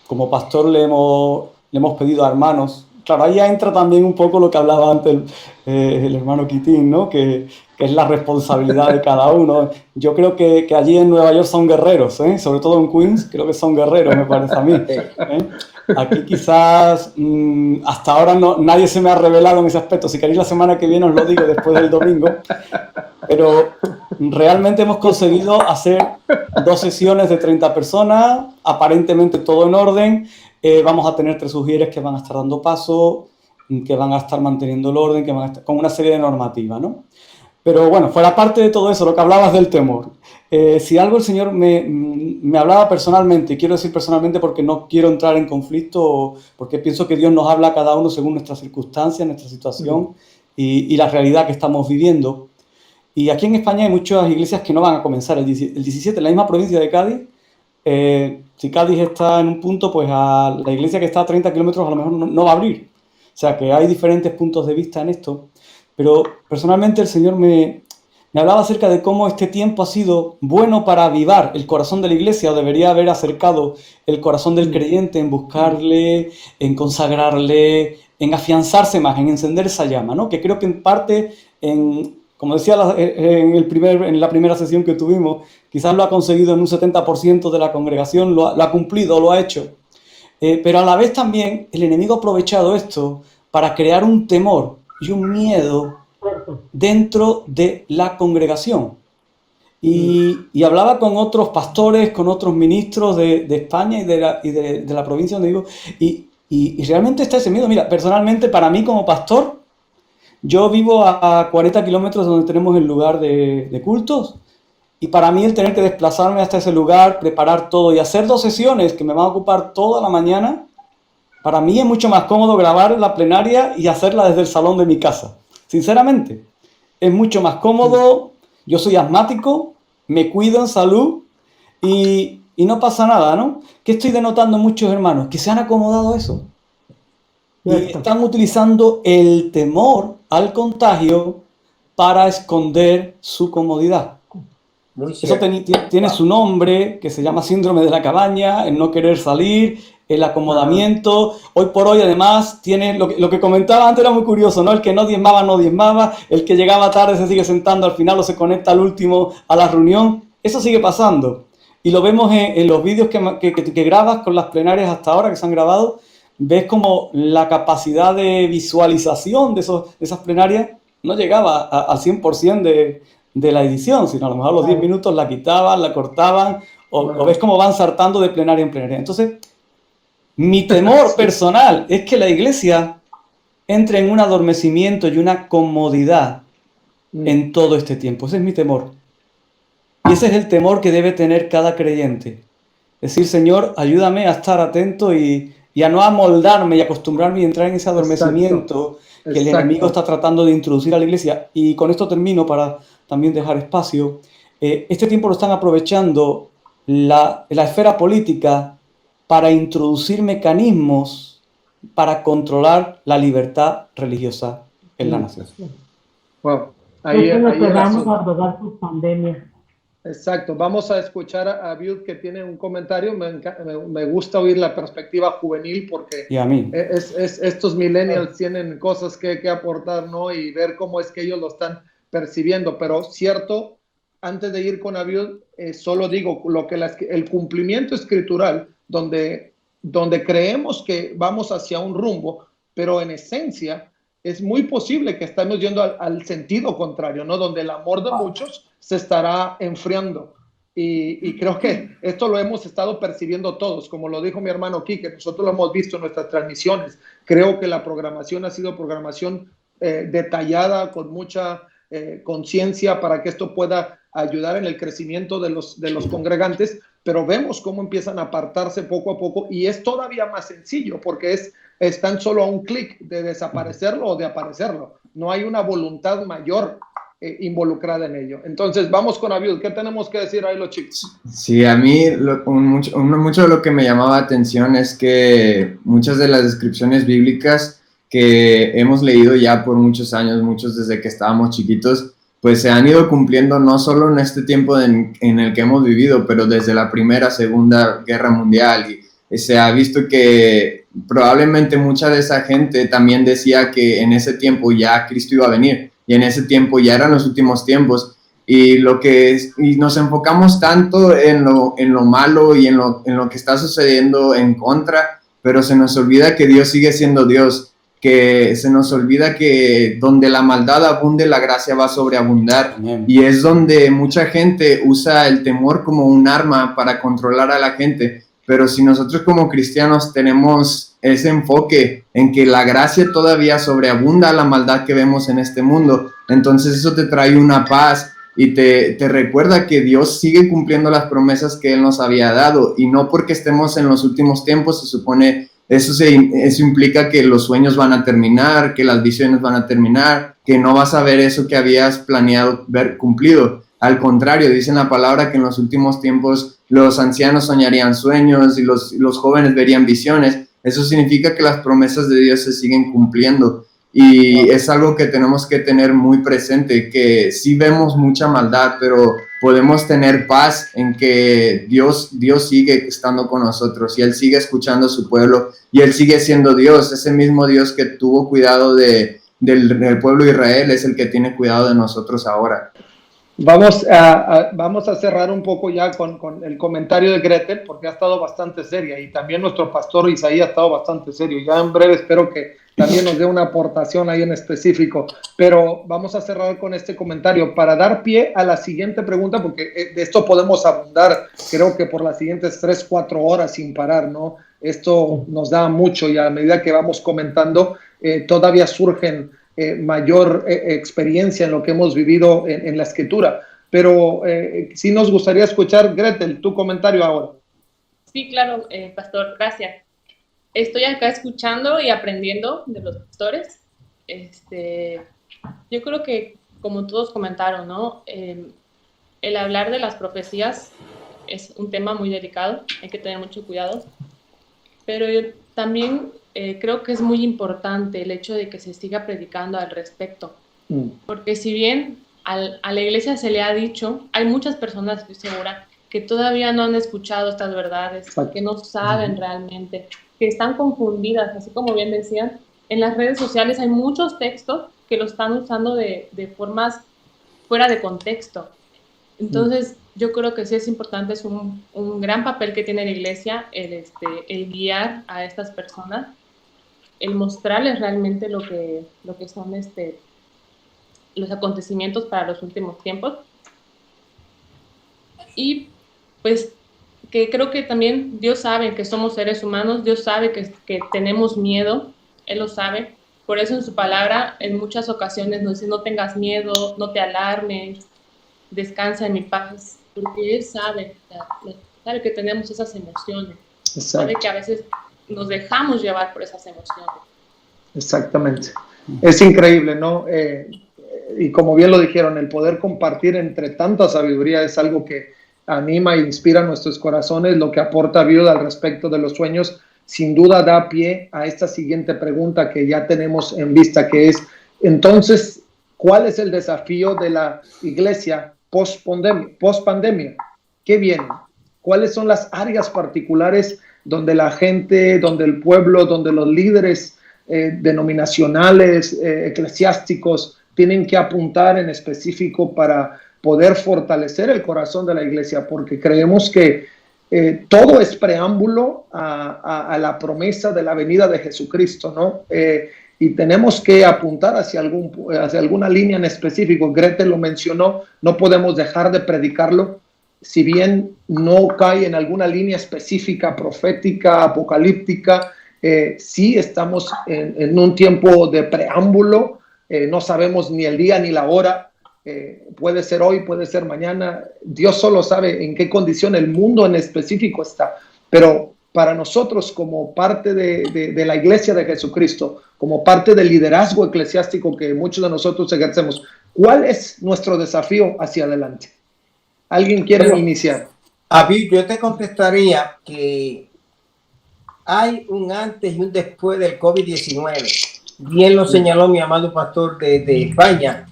[SPEAKER 4] Como pastor le hemos pedido a hermanos, claro, ahí entra también un poco lo que hablaba antes el hermano Quitín, ¿no? Que es la responsabilidad de cada uno. Yo creo que allí en Nueva York son guerreros, sobre todo en Queens, creo que son guerreros, me parece a mí. Aquí quizás hasta ahora nadie se me ha revelado en ese aspecto. Si queréis la semana que viene os lo digo después del domingo. Pero realmente hemos conseguido hacer 2 sesiones de 30 personas, aparentemente todo en orden. Vamos a tener 3 sugieres que van a estar dando paso, que van a estar manteniendo el orden, que van a estar con una serie de normativas, ¿no? Pero bueno, fuera parte de todo eso, lo que hablabas del temor. Si algo el Señor me hablaba personalmente, y quiero decir personalmente porque no quiero entrar en conflicto, porque pienso que Dios nos habla a cada uno según nuestras circunstancias, nuestra situación y la realidad que estamos viviendo. Y aquí en España hay muchas iglesias que no van a comenzar el 17, en la misma provincia de Cádiz. Si Cádiz está en un punto, pues a la iglesia que está a 30 kilómetros a lo mejor no va a abrir. O sea que hay diferentes puntos de vista en esto. Pero personalmente el Señor me hablaba acerca de cómo este tiempo ha sido bueno para avivar el corazón de la iglesia, o debería haber acercado el corazón del creyente en buscarle, en consagrarle, en afianzarse más, en encender esa llama, ¿no? Que creo que en parte, como decía en la primera sesión que tuvimos, quizás lo ha conseguido en un 70% de la congregación, lo ha cumplido, lo ha hecho. Pero a la vez también el enemigo ha aprovechado esto para crear un temor y un miedo dentro de la congregación. Y hablaba con otros pastores, con otros ministros de España y de la provincia donde vivo, y realmente está ese miedo. Mira, personalmente para mí como pastor, yo vivo a 40 kilómetros donde tenemos el lugar de cultos, y para mí el tener que desplazarme hasta ese lugar, preparar todo y hacer 2 sesiones que me van a ocupar toda la mañana, para mí es mucho más cómodo grabar la plenaria y hacerla desde el salón de mi casa. Sinceramente, es mucho más cómodo, Yo soy asmático, me cuido en salud y no pasa nada, ¿no? ¿Qué estoy denotando en muchos hermanos? Que se han acomodado a eso. Y están utilizando el temor al contagio para esconder su comodidad. Eso tiene su nombre, que se llama síndrome de la cabaña, el no querer salir, el acomodamiento. Hoy por hoy, además, tiene lo que comentaba antes, era muy curioso, ¿no? El que no diezmaba, el que llegaba tarde se sigue sentando al final o se conecta al último a la reunión. Eso sigue pasando. Y lo vemos en los vídeos que grabas con las plenarias hasta ahora, que se han grabado. Ves como la capacidad de visualización de esas plenarias no llegaba al 100% de la edición, sino a lo mejor a los 10 minutos la quitaban, la cortaban, o ves cómo van saltando de plenaria en plenaria. Entonces, mi temor personal es que la iglesia entre en un adormecimiento y una comodidad en todo este tiempo. Ese es mi temor. Y ese es el temor que debe tener cada creyente. Decir, Señor, ayúdame a estar atento y a no amoldarme y acostumbrarme y entrar en ese adormecimiento que el enemigo está tratando de introducir a la iglesia. Y con esto termino para también dejar espacio. Este tiempo lo están aprovechando la esfera política para introducir mecanismos para controlar la libertad religiosa en la nación.
[SPEAKER 1] Wow.
[SPEAKER 3] Ahí es lo que vamos a abordar por pandemia.
[SPEAKER 1] Exacto. Vamos a escuchar a Bill, que tiene un comentario. Me gusta oír la perspectiva juvenil porque
[SPEAKER 4] y a mí.
[SPEAKER 1] Estos millennials tienen cosas que aportar, ¿no? Y ver cómo es que ellos lo están percibiendo. Pero cierto, antes de ir con Abiud, solo digo lo que el cumplimiento escritural, donde creemos que vamos hacia un rumbo, pero en esencia es muy posible que estemos yendo al sentido contrario, ¿no? Donde el amor de muchos se estará enfriando. Y creo que esto lo hemos estado percibiendo todos, como lo dijo mi hermano Quique, nosotros lo hemos visto en nuestras transmisiones. Creo que la programación ha sido programación detallada, con mucha conciencia para que esto pueda ayudar en el crecimiento de los congregantes, pero vemos cómo empiezan a apartarse poco a poco y es todavía más sencillo porque están solo a un clic de desaparecerlo o de aparecerlo. No hay una voluntad mayor involucrada en ello. Entonces, vamos con Abiud. ¿Qué tenemos que decir ahí los chicos?
[SPEAKER 6] Sí, a mí mucho de lo que me llamaba la atención es que muchas de las descripciones bíblicas que hemos leído ya por muchos años, muchos desde que estábamos chiquitos, pues se han ido cumpliendo no solo en este tiempo en el que hemos vivido, pero desde la Primera, Segunda Guerra Mundial. Y se ha visto que probablemente mucha de esa gente también decía que en ese tiempo ya Cristo iba a venir y en ese tiempo ya eran los últimos tiempos. Y nos enfocamos tanto en lo malo y en lo que está sucediendo en contra, pero se nos olvida que Dios sigue siendo Dios, que se nos olvida que donde la maldad abunde, la gracia va a sobreabundar. Amén. Y es donde mucha gente usa el temor como un arma para controlar a la gente. Pero si nosotros como cristianos tenemos ese enfoque en que la gracia todavía sobreabunda la maldad que vemos en este mundo, entonces eso te trae una paz y te recuerda que Dios sigue cumpliendo las promesas que Él nos había dado, y no porque estemos en los últimos tiempos se supone, eso implica que los sueños van a terminar, que las visiones van a terminar, que no vas a ver eso que habías planeado ver cumplido. Al contrario, dice en la palabra que en los últimos tiempos los ancianos soñarían sueños y los jóvenes verían visiones. Eso significa que las promesas de Dios se siguen cumpliendo. Y es algo que tenemos que tener muy presente, que sí vemos mucha maldad, pero podemos tener paz en que Dios sigue estando con nosotros y Él sigue escuchando a su pueblo y Él sigue siendo Dios. Ese mismo Dios que tuvo cuidado del pueblo de Israel es el que tiene cuidado de nosotros ahora.
[SPEAKER 1] Vamos a cerrar un poco ya con el comentario de Gretel, porque ha estado bastante seria, y también nuestro pastor Isaías ha estado bastante serio. Ya en breve espero que también nos dé una aportación ahí en específico, pero vamos a cerrar con este comentario para dar pie a la siguiente pregunta, porque de esto podemos abundar, creo que por las siguientes 3-4 horas sin parar, ¿no? Esto nos da mucho y a medida que vamos comentando, todavía surgen mayor experiencia en lo que hemos vivido en la escritura. Pero sí nos gustaría escuchar, Gretel, tu comentario ahora.
[SPEAKER 7] Sí, claro, pastor, gracias. Estoy acá escuchando y aprendiendo de los pastores. Yo creo que como todos comentaron, ¿no? El hablar de las profecías es un tema muy delicado, hay que tener mucho cuidado, pero yo también creo que es muy importante el hecho de que se siga predicando al respecto, porque si bien a la iglesia se le ha dicho, hay muchas personas, estoy segura, que todavía no han escuchado estas verdades, que no saben realmente, que están confundidas, así como bien decían, en las redes sociales hay muchos textos que lo están usando de formas fuera de contexto. Entonces, yo creo que sí es importante, es un gran papel que tiene la iglesia, el guiar a estas personas, el mostrarles realmente lo que son los acontecimientos para los últimos tiempos. Y pues que creo que también Dios sabe que somos seres humanos, Dios sabe que tenemos miedo, Él lo sabe. Por eso en su palabra en muchas ocasiones nos dice: no tengas miedo, no te alarmes, descansa en mi paz, porque Él sabe que tenemos esas emociones. Exacto. Sabe que a veces nos dejamos llevar por esas emociones.
[SPEAKER 1] Exactamente. Es increíble, ¿no? Y como bien lo dijeron, el poder compartir entre tanta sabiduría es algo que anima e inspira nuestros corazones. Lo que aporta Viuda al respecto de los sueños, sin duda da pie a esta siguiente pregunta que ya tenemos en vista, que es, entonces, ¿cuál es el desafío de la iglesia post-pandemia? ¿Qué viene? ¿Cuáles son las áreas particulares donde la gente, donde el pueblo, donde los líderes denominacionales, eclesiásticos, tienen que apuntar en específico para poder fortalecer el corazón de la iglesia? Porque creemos que todo es preámbulo a la promesa de la venida de Jesucristo, ¿no? Y tenemos que apuntar hacia alguna línea en específico. Grete lo mencionó, no podemos dejar de predicarlo, si bien no cae en alguna línea específica, profética, apocalíptica. Sí estamos en un tiempo de preámbulo, no sabemos ni el día ni la hora, puede ser hoy, puede ser mañana, Dios solo sabe en qué condición el mundo en específico está, pero para nosotros como parte de la iglesia de Jesucristo, como parte del liderazgo eclesiástico que muchos de nosotros ejercemos, ¿cuál es nuestro desafío hacia adelante? ¿Alguien quiere iniciar?
[SPEAKER 2] Yo te contestaría que hay un antes y un después del COVID-19. Bien lo señaló mi amado pastor de España.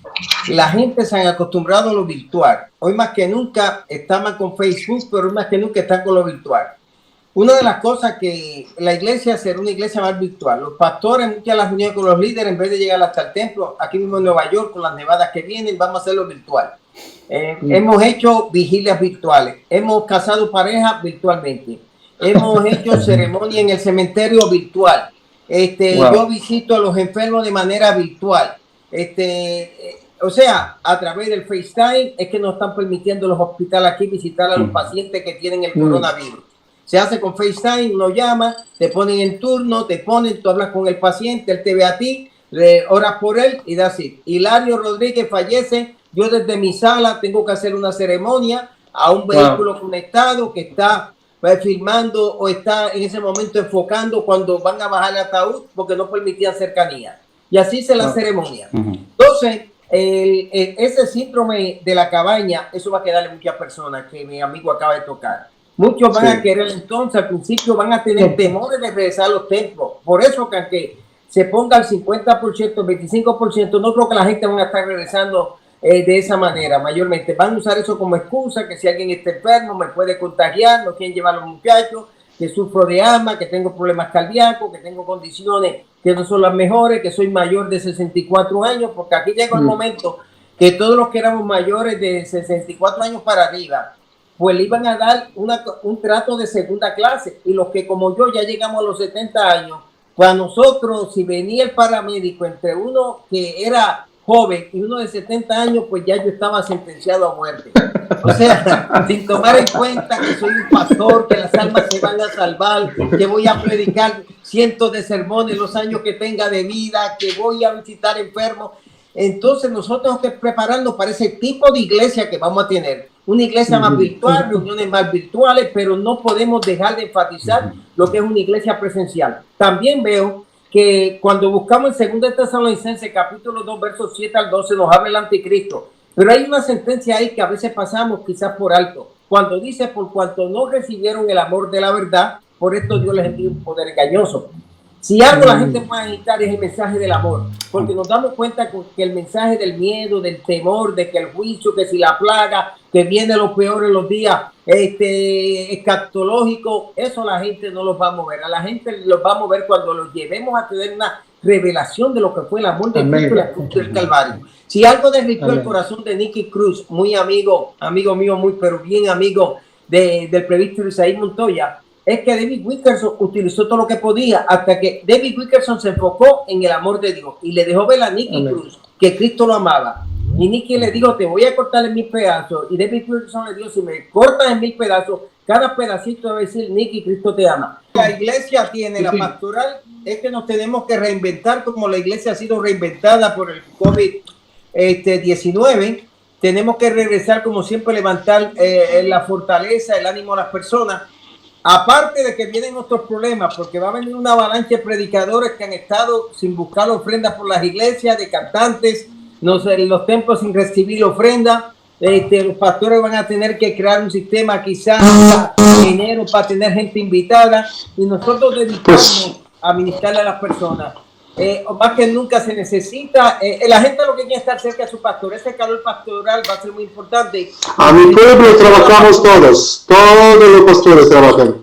[SPEAKER 2] La gente se ha acostumbrado a lo virtual. Hoy más que nunca están con Facebook, pero hoy más que nunca están con lo virtual. Una de las cosas que la iglesia será una iglesia más virtual. Los pastores, muchas de las reuniones con los líderes, en vez de llegar hasta el templo, aquí mismo en Nueva York, con las nevadas que vienen, vamos a hacerlo virtual. Hemos hecho vigilias virtuales, hemos casado parejas virtualmente, hemos hecho ceremonia en el cementerio virtual. Wow. Yo visito a los enfermos de manera virtual. O sea, a través del FaceTime es que nos están permitiendo los hospitales aquí visitar a los pacientes que tienen el coronavirus. Se hace con FaceTime, uno llama, te ponen en turno, tú hablas con el paciente, él te ve a ti, le oras por él y da así. Hilario Rodríguez fallece, yo desde mi sala tengo que hacer una ceremonia a un vehículo conectado que está filmando o está en ese momento enfocando cuando van a bajar el ataúd porque no permitían cercanía. Y así se la ceremonia. Entonces, ese síndrome de la cabaña, eso va a quedarle a muchas personas que mi amigo acaba de tocar. Muchos van a querer entonces, al principio van a tener temores de regresar a los templos. Por eso que aunque se ponga el 50%, el 25%, no creo que la gente van a estar regresando de esa manera. Mayormente van a usar eso como excusa, que si alguien está enfermo me puede contagiar, no quieren llevar a los muchachos, que sufro de asma, que tengo problemas cardíacos, que tengo condiciones que no son las mejores, que soy mayor de 64 años, porque aquí llega el momento que todos los que éramos mayores de 64 años para arriba, pues le iban a dar un trato de segunda clase, y los que como yo ya llegamos a los 70 años, pues a nosotros, si venía el paramédico entre uno que era joven y uno de 70 años, pues ya yo estaba sentenciado a muerte. O sea, sin tomar en cuenta que soy un pastor, que las almas se van a salvar, que voy a predicar cientos de sermones los años que tenga de vida, que voy a visitar enfermos. Entonces nosotros tenemos que prepararnos para ese tipo de iglesia que vamos a tener. Una iglesia más virtual, reuniones más virtuales, pero no podemos dejar de enfatizar lo que es una iglesia presencial. También veo que cuando buscamos en 2 Tesalonicenses capítulo 2 versos 7 al 12 nos habla el anticristo, pero hay una sentencia ahí que a veces pasamos quizás por alto, cuando dice: por cuanto no recibieron el amor de la verdad, por esto Dios les envió un poder engañoso. Si algo la gente puede agitar es el mensaje del amor, porque nos damos cuenta que el mensaje del miedo, del temor, de que el juicio, que si la plaga, que viene lo peor en los días escatológicos, eso la gente no los va a mover. A la gente los va a mover cuando los llevemos a tener una revelación de lo que fue el amor de Cristo y la cruz del Calvario. Si algo derritió el corazón de Nicky Cruz, muy amigo mío, muy pero bien amigo del presbítero Isaí Montoya, es que David Wilkerson utilizó todo lo que podía hasta que David Wilkerson se enfocó en el amor de Dios y le dejó ver a Nicky Cruz que Cristo lo amaba. Y Nicky le dijo: te voy a cortar en 1000 pedazos. Y David Wilkerson le dijo: si me cortas en 1000 pedazos, cada pedacito debe decir: Nicky, Cristo te ama. La iglesia tiene la pastoral, es que nos tenemos que reinventar como la iglesia ha sido reinventada por el COVID-19. Tenemos que regresar, como siempre, levantar la fortaleza, el ánimo a las personas. Aparte de que vienen otros problemas, porque va a venir una avalancha de predicadores que han estado sin buscar ofrendas por las iglesias, de cantantes, los templos sin recibir ofrenda. Los pastores van a tener que crear un sistema quizás dinero para tener gente invitada, y nosotros dedicamos a ministrarle a las personas. Más que nunca se necesita, la gente lo que quiere es estar cerca de su pastor. Ese calor pastoral va a ser muy importante.
[SPEAKER 8] A mi pueblo trabajamos todos los pastores trabajan.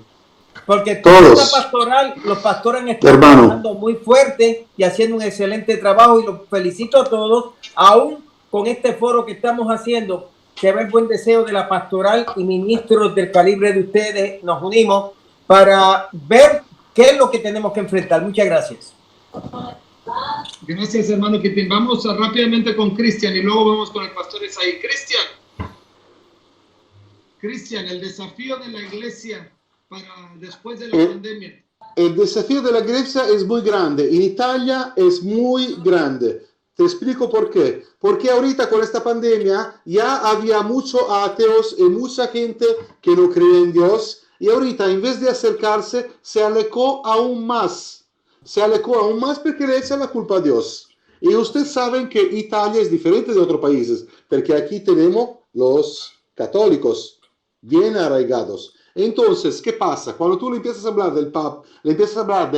[SPEAKER 2] Porque todos. Pastoral, los pastores están trabajando muy fuerte y haciendo un excelente trabajo, y los felicito a todos. Aún con este foro que estamos haciendo, se ve el buen deseo de la pastoral, y ministros del calibre de ustedes nos unimos para ver qué es lo que tenemos que enfrentar. Muchas gracias.
[SPEAKER 1] Gracias, hermano Kitin. Vamos rápidamente con Cristian y luego vamos con el pastor Isaí. Cristian, el desafío de la iglesia para después de la pandemia.
[SPEAKER 8] El desafío de la iglesia es muy grande. En Italia es muy grande. Te explico por qué. Porque ahorita con esta pandemia ya había muchos ateos y mucha gente que no cree en Dios. Y ahorita, en vez de acercarse, se alejó aún más. Porque le echa la culpa a Dios. Y ustedes saben que Italia es diferente de otros países, porque aquí tenemos los católicos bien arraigados. Entonces, ¿qué pasa? Cuando tú le empiezas a hablar del Papa, le empiezas a hablar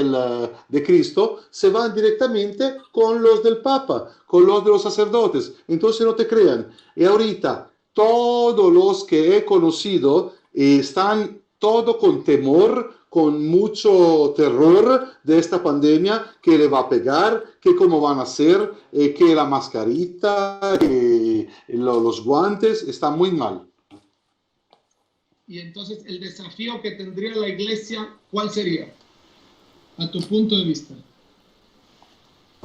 [SPEAKER 8] de Cristo, se van directamente con los del Papa, con los de los sacerdotes. Entonces no te crean. Y ahorita, todos los que he conocido están todo con temor, con mucho terror de esta pandemia, que le va a pegar, que cómo van a hacer, que la mascarita, que los guantes, está muy mal.
[SPEAKER 1] Y entonces el desafío que tendría la iglesia, ¿cuál sería? A tu punto de vista.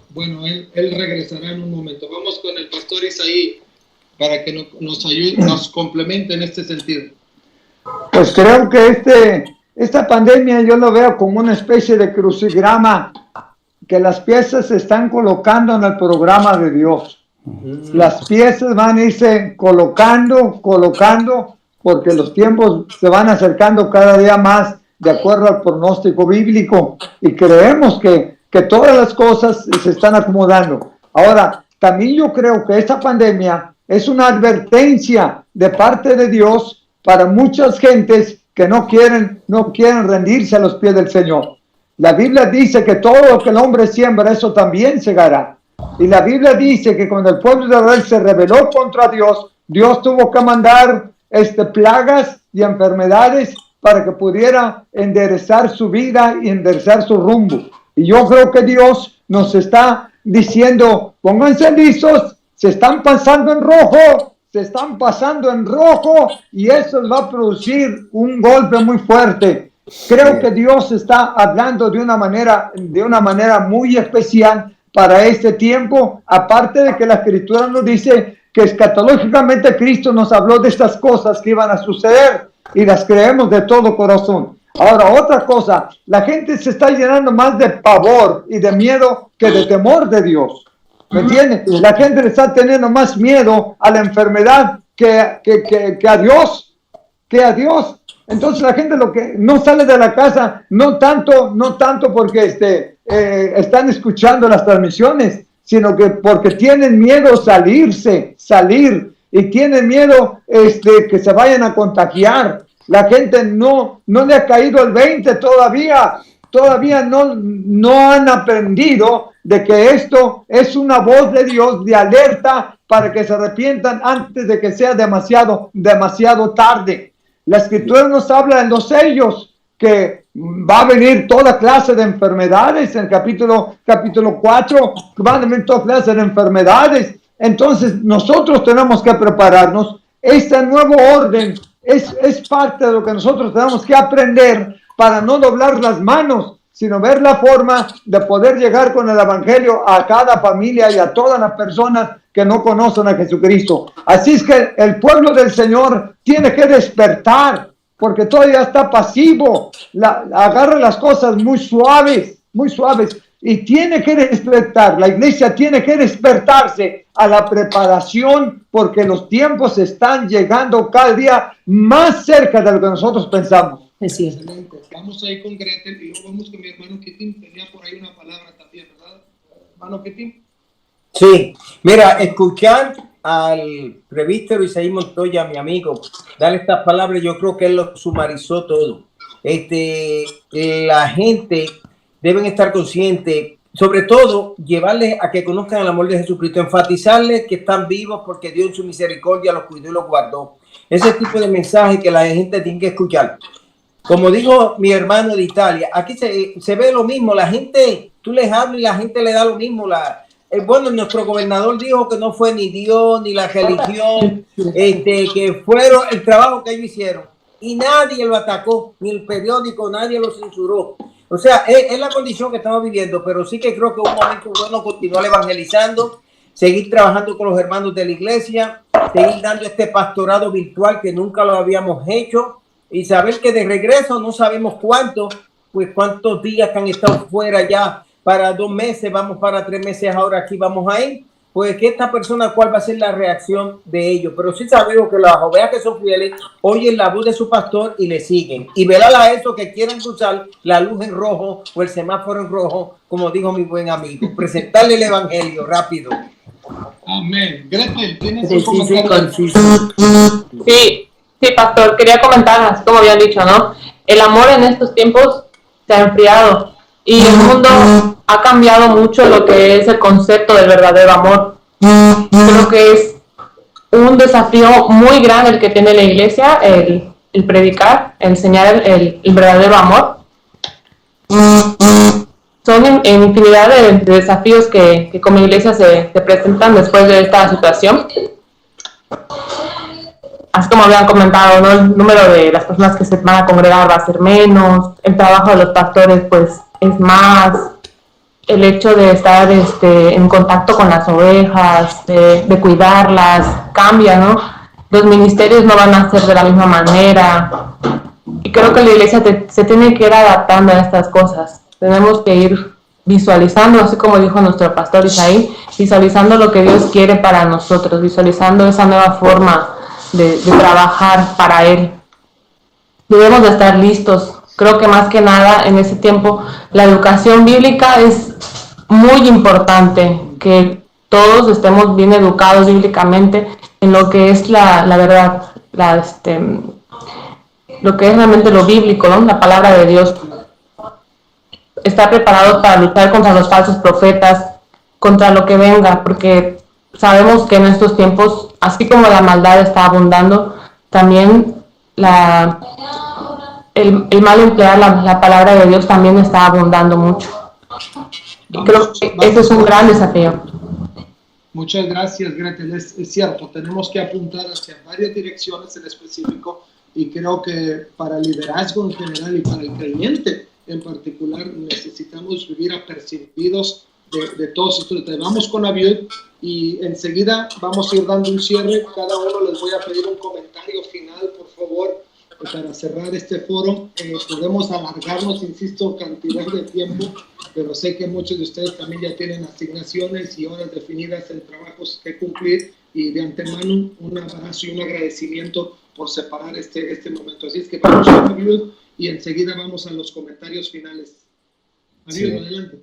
[SPEAKER 1] Bueno, él regresará en un momento. Vamos con el pastor Isaí para que nos ayude, nos complemente en este sentido.
[SPEAKER 9] Pues creo que esta pandemia yo lo veo como una especie de crucigrama, que las piezas se están colocando en el programa de Dios. Las piezas van a irse colocando, porque los tiempos se van acercando cada día más de acuerdo al pronóstico bíblico, y creemos que todas las cosas se están acomodando. Ahora, también yo creo que esta pandemia es una advertencia de parte de Dios para muchas gentes que no quieren rendirse a los pies del Señor. La Biblia dice que todo lo que el hombre siembra, eso también segará. Y la Biblia dice que cuando el pueblo de Israel se rebeló contra Dios, Dios tuvo que mandar plagas y enfermedades para que pudiera enderezar su vida y enderezar su rumbo. Y yo creo que Dios nos está diciendo: pónganse listos, se están pasando en rojo, y eso va a producir un golpe muy fuerte. Creo que Dios está hablando de una manera muy especial para este tiempo, aparte de que la Escritura nos dice que escatológicamente Cristo nos habló de estas cosas que iban a suceder, y las creemos de todo corazón. Ahora, otra cosa, la gente se está llenando más de pavor y de miedo que de temor de Dios. ¿Me entiendes? La gente le está teniendo más miedo a la enfermedad que a Dios. Entonces la gente lo que no sale de la casa, no tanto porque están escuchando las transmisiones, sino que porque tienen miedo salir y tienen miedo que se vayan a contagiar. La gente no le ha caído el 20 todavía no han aprendido de que esto es una voz de Dios de alerta para que se arrepientan antes de que sea demasiado tarde. La Escritura nos habla en los sellos que va a venir toda clase de enfermedades. En el capítulo 4 van a venir toda clase de enfermedades. Entonces nosotros tenemos que prepararnos. Este nuevo orden es parte de lo que nosotros tenemos que aprender para no doblar las manos, sino ver la forma de poder llegar con el evangelio a cada familia y a todas las personas que no conocen a Jesucristo. Así es que el pueblo del Señor tiene que despertar, porque todavía está pasivo, agarra las cosas muy suaves, y tiene que despertar. La iglesia tiene que despertarse a la preparación, porque los tiempos están llegando cada día más cerca de lo que nosotros pensamos.
[SPEAKER 3] Es cierto.
[SPEAKER 1] Vamos ahí con Gretel y luego vamos con mi hermano Kitim. Tenía por ahí una palabra también, ¿verdad? Hermano Kitim.
[SPEAKER 2] Sí, mira, escuchar al presbítero Isaí Montoya, mi amigo, darle estas palabras, yo creo que él lo sumarizó todo. La gente deben estar conscientes, sobre todo llevarles a que conozcan el amor de Jesucristo, enfatizarles que están vivos porque Dios en su misericordia los cuidó y los guardó. Ese tipo de mensaje que la gente tiene que escuchar. Como dijo mi hermano de Italia, aquí se ve lo mismo, la gente, tú les hablas y la gente le da lo mismo. Bueno, nuestro gobernador dijo que no fue ni Dios ni la religión, que fueron el trabajo que ellos hicieron. Y nadie lo atacó, ni el periódico, nadie lo censuró. O sea, es la condición que estamos viviendo, pero sí que creo que es un momento bueno continuar evangelizando, seguir trabajando con los hermanos de la iglesia, seguir dando este pastorado virtual que nunca lo habíamos hecho. Y saber que de regreso no sabemos cuántos días que han estado fuera ya, para 2 meses, vamos para 3 meses ahora aquí vamos a ir, pues que esta persona cuál va a ser la reacción de ellos. Pero sí sabemos que las ovejas que son fieles oyen la voz de su pastor y le siguen. Y velar a esos que quieran cruzar la luz en rojo o el semáforo en rojo, como dijo mi buen amigo, presentarle el evangelio rápido.
[SPEAKER 1] Amén. Gretel, ¿tienes
[SPEAKER 2] un comentario?
[SPEAKER 7] Sí, pastor, quería comentar, así como habían dicho, ¿no? El amor en estos tiempos se ha enfriado y el mundo ha cambiado mucho lo que es el concepto del verdadero amor. Creo que es un desafío muy grande el que tiene la iglesia, el predicar, enseñar el verdadero amor. Son infinidad de desafíos que como iglesia se presentan después de esta situación. Así como habían comentado, ¿no? El número de las personas que se van a congregar va a ser menos, el trabajo de los pastores pues es más, el hecho de estar en contacto con las ovejas, de cuidarlas, cambia, ¿no? Los ministerios no van a ser de la misma manera y creo que la iglesia se tiene que ir adaptando a estas cosas. Tenemos que ir visualizando, así como dijo nuestro pastor Isaí, visualizando lo que Dios quiere para nosotros, visualizando esa nueva forma de trabajar para Él. Debemos de estar listos. Creo que más que nada en ese tiempo la educación bíblica es muy importante, que todos estemos bien educados bíblicamente en lo que es la verdad, lo que es realmente lo bíblico, ¿no? La palabra de Dios. Estar preparados para luchar contra los falsos profetas, contra lo que venga, porque sabemos que en estos tiempos, así como la maldad está abundando, también el mal emplear la palabra de Dios también está abundando mucho. Y creo que ese es un gran desafío.
[SPEAKER 1] Muchas gracias, Gretel. Es cierto, tenemos que apuntar hacia varias direcciones en específico y creo que para el liderazgo en general y para el creyente en particular necesitamos vivir apercibidos de todos estos temas. Vamos con Abiud y enseguida vamos a ir dando un cierre. Cada uno les voy a pedir un comentario final, por favor, para cerrar este foro. Podemos alargarnos, insisto, cantidad de tiempo, pero sé que muchos de ustedes también ya tienen asignaciones y horas definidas en trabajos que cumplir, y de antemano un abrazo y un agradecimiento por separar este momento. Así es que vamos a Abiud y enseguida vamos a los comentarios finales. Abiud, sí. Adelante.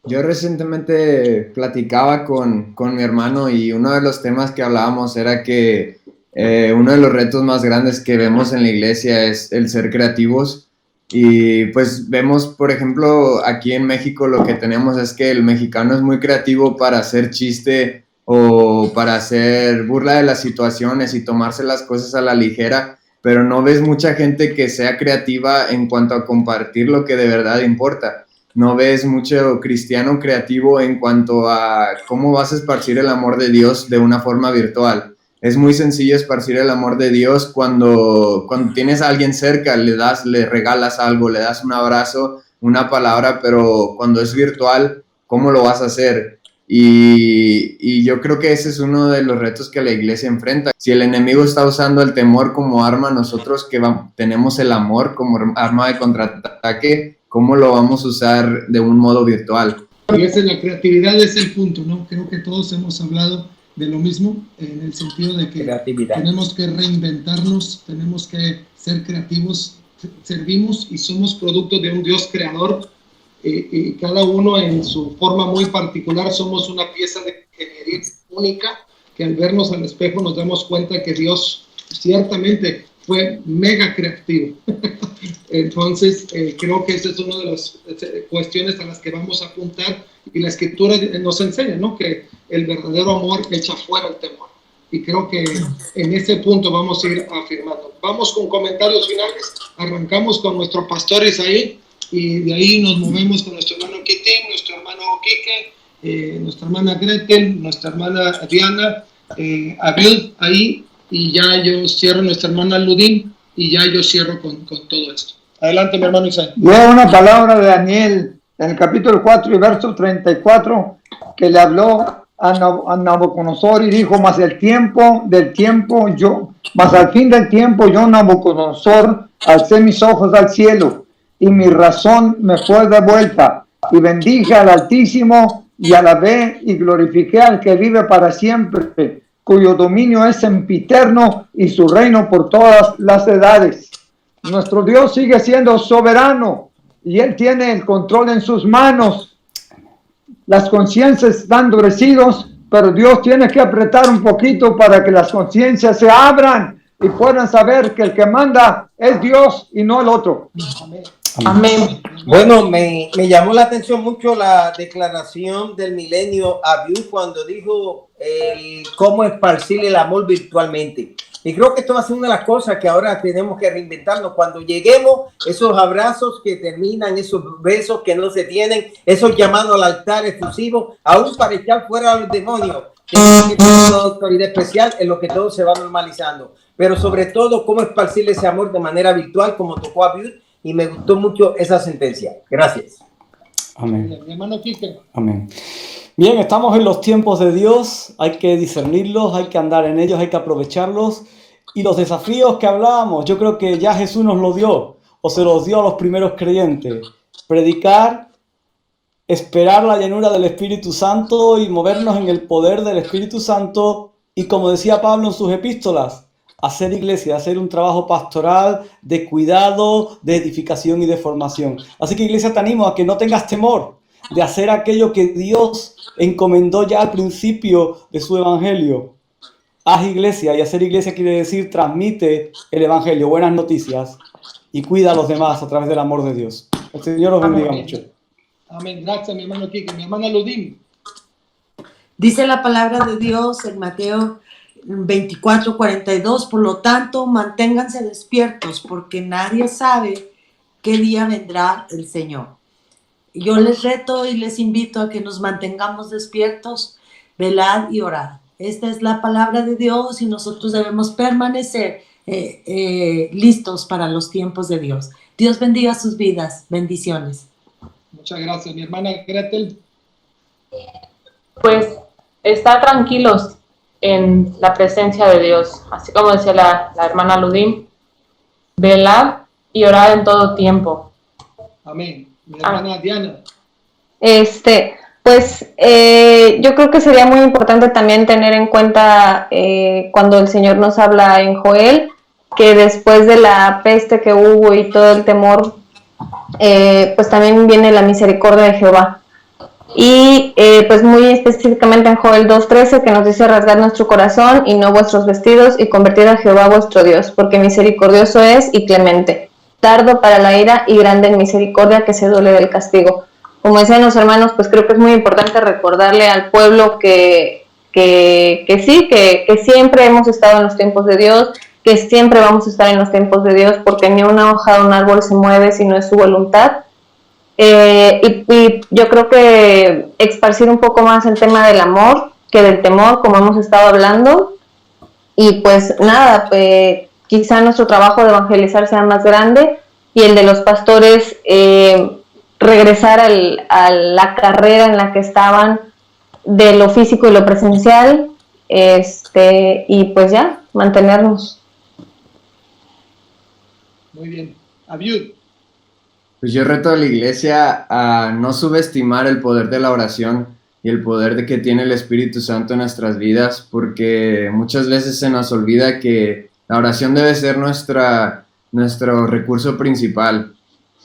[SPEAKER 6] Yo recientemente platicaba con mi hermano y uno de los temas que hablábamos era que uno de los retos más grandes que vemos en la iglesia es el ser creativos. Y pues vemos, por ejemplo, aquí en México lo que tenemos es que el mexicano es muy creativo para hacer chiste o para hacer burla de las situaciones y tomarse las cosas a la ligera, pero no ves mucha gente que sea creativa en cuanto a compartir lo que de verdad importa. No ves mucho cristiano creativo en cuanto a cómo vas a esparcir el amor de Dios de una forma virtual. Es muy sencillo esparcir el amor de Dios cuando tienes a alguien cerca, le regalas algo, le das un abrazo, una palabra, pero cuando es virtual, ¿cómo lo vas a hacer? Y yo creo que ese es uno de los retos que la iglesia enfrenta. Si el enemigo está usando el temor como arma, nosotros que tenemos el amor como arma de contraataque, ¿cómo lo vamos a usar de un modo virtual?
[SPEAKER 1] Y esa es la creatividad, es el punto, ¿no? Creo que todos hemos hablado de lo mismo, en el sentido de que tenemos que reinventarnos, tenemos que ser creativos, servimos y somos producto de un Dios creador, y cada uno en su forma muy particular somos una pieza de ingeniería única, que al vernos al espejo nos damos cuenta que Dios ciertamente fue mega creativo. Entonces, creo que esa es una de las cuestiones a las que vamos a apuntar, y la Escritura nos enseña, ¿no?, que el verdadero amor echa fuera el temor. Y creo que en ese punto vamos a ir afirmando. Vamos con comentarios finales. Arrancamos con nuestro pastor Isaí, y de ahí nos movemos con nuestro hermano Kitín, nuestro hermano Quique, nuestra hermana Gretel, nuestra hermana Diana, Abiud ahí, y ya yo cierro nuestra hermana Ludín, y ya yo cierro con todo esto. Adelante, mi hermano Isaí.
[SPEAKER 9] Leo una palabra de Daniel en el capítulo 4 y verso 34, que le habló a Nabucodonosor y dijo: mas al fin del tiempo yo, Nabucodonosor, alcé mis ojos al cielo, y mi razón me fue devuelta, y bendije al Altísimo, y alabé y glorifiqué al que vive para siempre, cuyo dominio es sempiterno y su reino por todas las edades. Nuestro Dios sigue siendo soberano y Él tiene el control en sus manos. Las conciencias están endurecidas, pero Dios tiene que apretar un poquito para que las conciencias se abran y puedan saber que el que manda es Dios y no el otro.
[SPEAKER 2] Amén. Amén. Bueno, me llamó la atención mucho la declaración del milenio Abiud cuando dijo cómo esparcir el amor virtualmente. Y creo que esto va a ser una de las cosas que ahora tenemos que reinventarnos. Cuando lleguemos, esos abrazos que terminan, esos besos que no se tienen, esos llamados al altar exclusivos, aún para echar fuera a los demonios. Tenemos que tener una autoridad especial en lo que todo se va normalizando. Pero sobre todo, cómo esparcir ese amor de manera virtual, como tocó Abiud. Y me gustó mucho esa sentencia. Gracias.
[SPEAKER 4] Amén.
[SPEAKER 1] Mi hermano Quique.
[SPEAKER 4] Amén. Bien, estamos en los tiempos de Dios. Hay que discernirlos, hay que andar en ellos, hay que aprovecharlos. Y los desafíos que hablábamos, yo creo que ya Jesús nos lo dio, o se los dio a los primeros creyentes. Predicar, esperar la llenura del Espíritu Santo y movernos en el poder del Espíritu Santo. Y como decía Pablo en sus epístolas, hacer iglesia, hacer un trabajo pastoral de cuidado, de edificación y de formación. Así que, iglesia, te animo a que no tengas temor de hacer aquello que Dios encomendó ya al principio de su evangelio. Haz iglesia, y hacer iglesia quiere decir transmite el evangelio, buenas noticias, y cuida a los demás a través del amor de Dios. El Señor os bendiga mucho.
[SPEAKER 1] Amén. Gracias, mi hermano Quique. Mi hermana Ludín.
[SPEAKER 10] Dice la palabra de Dios en Mateo 24:42, por lo tanto, manténganse despiertos, porque nadie sabe qué día vendrá el Señor. Yo les reto y les invito a que nos mantengamos despiertos, velad y orad. Esta es la palabra de Dios y nosotros debemos permanecer listos para los tiempos de Dios. Dios bendiga sus vidas. Bendiciones.
[SPEAKER 1] Muchas gracias. Mi hermana Gretel.
[SPEAKER 7] Pues estar tranquilos en la presencia de Dios, así como decía la hermana Ludín, velad y orad en todo tiempo.
[SPEAKER 1] Amén. Mi hermana Diana.
[SPEAKER 5] Pues yo creo que sería muy importante también tener en cuenta cuando el Señor nos habla en Joel, que después de la peste que hubo y todo el temor, pues también viene la misericordia de Jehová. Y pues muy específicamente en Joel 2:13, que nos dice: rasgad nuestro corazón y no vuestros vestidos, y convertid a Jehová vuestro Dios, porque misericordioso es y clemente, tardo para la ira y grande en misericordia, que se duele del castigo. Como decían los hermanos, pues creo que es muy importante recordarle al pueblo que siempre hemos estado en los tiempos de Dios, que siempre vamos a estar en los tiempos de Dios, porque ni una hoja de un árbol se mueve si no es su voluntad. Y yo creo que esparcir un poco más el tema del amor que del temor, como hemos estado hablando. Y pues nada, quizá nuestro trabajo de evangelizar sea más grande, y el de los pastores regresar a la carrera en la que estaban, de lo físico y lo presencial, y pues ya, mantenernos.
[SPEAKER 1] Muy bien. Abiud.
[SPEAKER 6] Pues yo reto a la iglesia a no subestimar el poder de la oración y el poder de que tiene el Espíritu Santo en nuestras vidas, porque muchas veces se nos olvida que la oración debe ser nuestro recurso principal,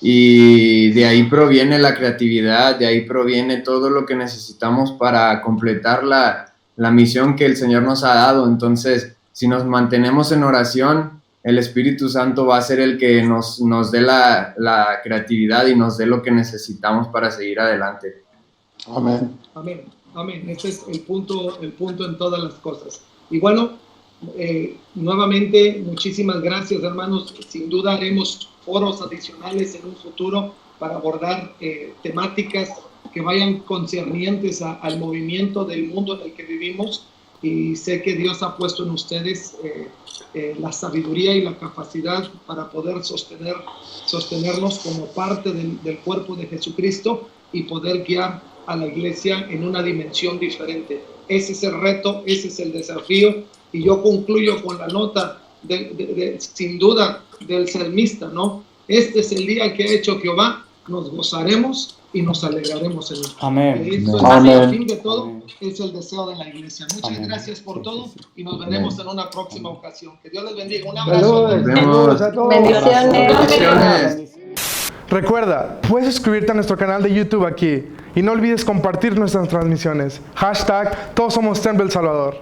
[SPEAKER 6] y de ahí proviene la creatividad, de ahí proviene todo lo que necesitamos para completar la misión que el Señor nos ha dado. Entonces, si nos mantenemos en oración, el Espíritu Santo va a ser el que nos dé la creatividad y nos dé lo que necesitamos para seguir adelante.
[SPEAKER 8] Amén.
[SPEAKER 1] Amén, amén. Ese es el punto en todas las cosas. Y bueno, nuevamente, muchísimas gracias, hermanos. Sin duda haremos foros adicionales en un futuro para abordar temáticas que vayan concernientes al movimiento del mundo en el que vivimos. Y sé que Dios ha puesto en ustedes la sabiduría y la capacidad para poder sostenernos como parte del cuerpo de Jesucristo y poder guiar a la iglesia en una dimensión diferente. Ese es el reto, ese es el desafío, y yo concluyo con la nota sin duda del salmista, ¿no? Este es el día que ha hecho Jehová, nos gozaremos y nos alegraremos en él.
[SPEAKER 4] Amén.
[SPEAKER 1] El fin de todo es el deseo de la iglesia. Muchas gracias por todo y nos veremos en una próxima ocasión. Que Dios les bendiga. Un abrazo.
[SPEAKER 9] Saludos a todos.
[SPEAKER 5] Bendiciones.
[SPEAKER 11] Recuerda, puedes suscribirte a nuestro canal de YouTube aquí y no olvides compartir nuestras transmisiones. #Todos somos Temple El Salvador.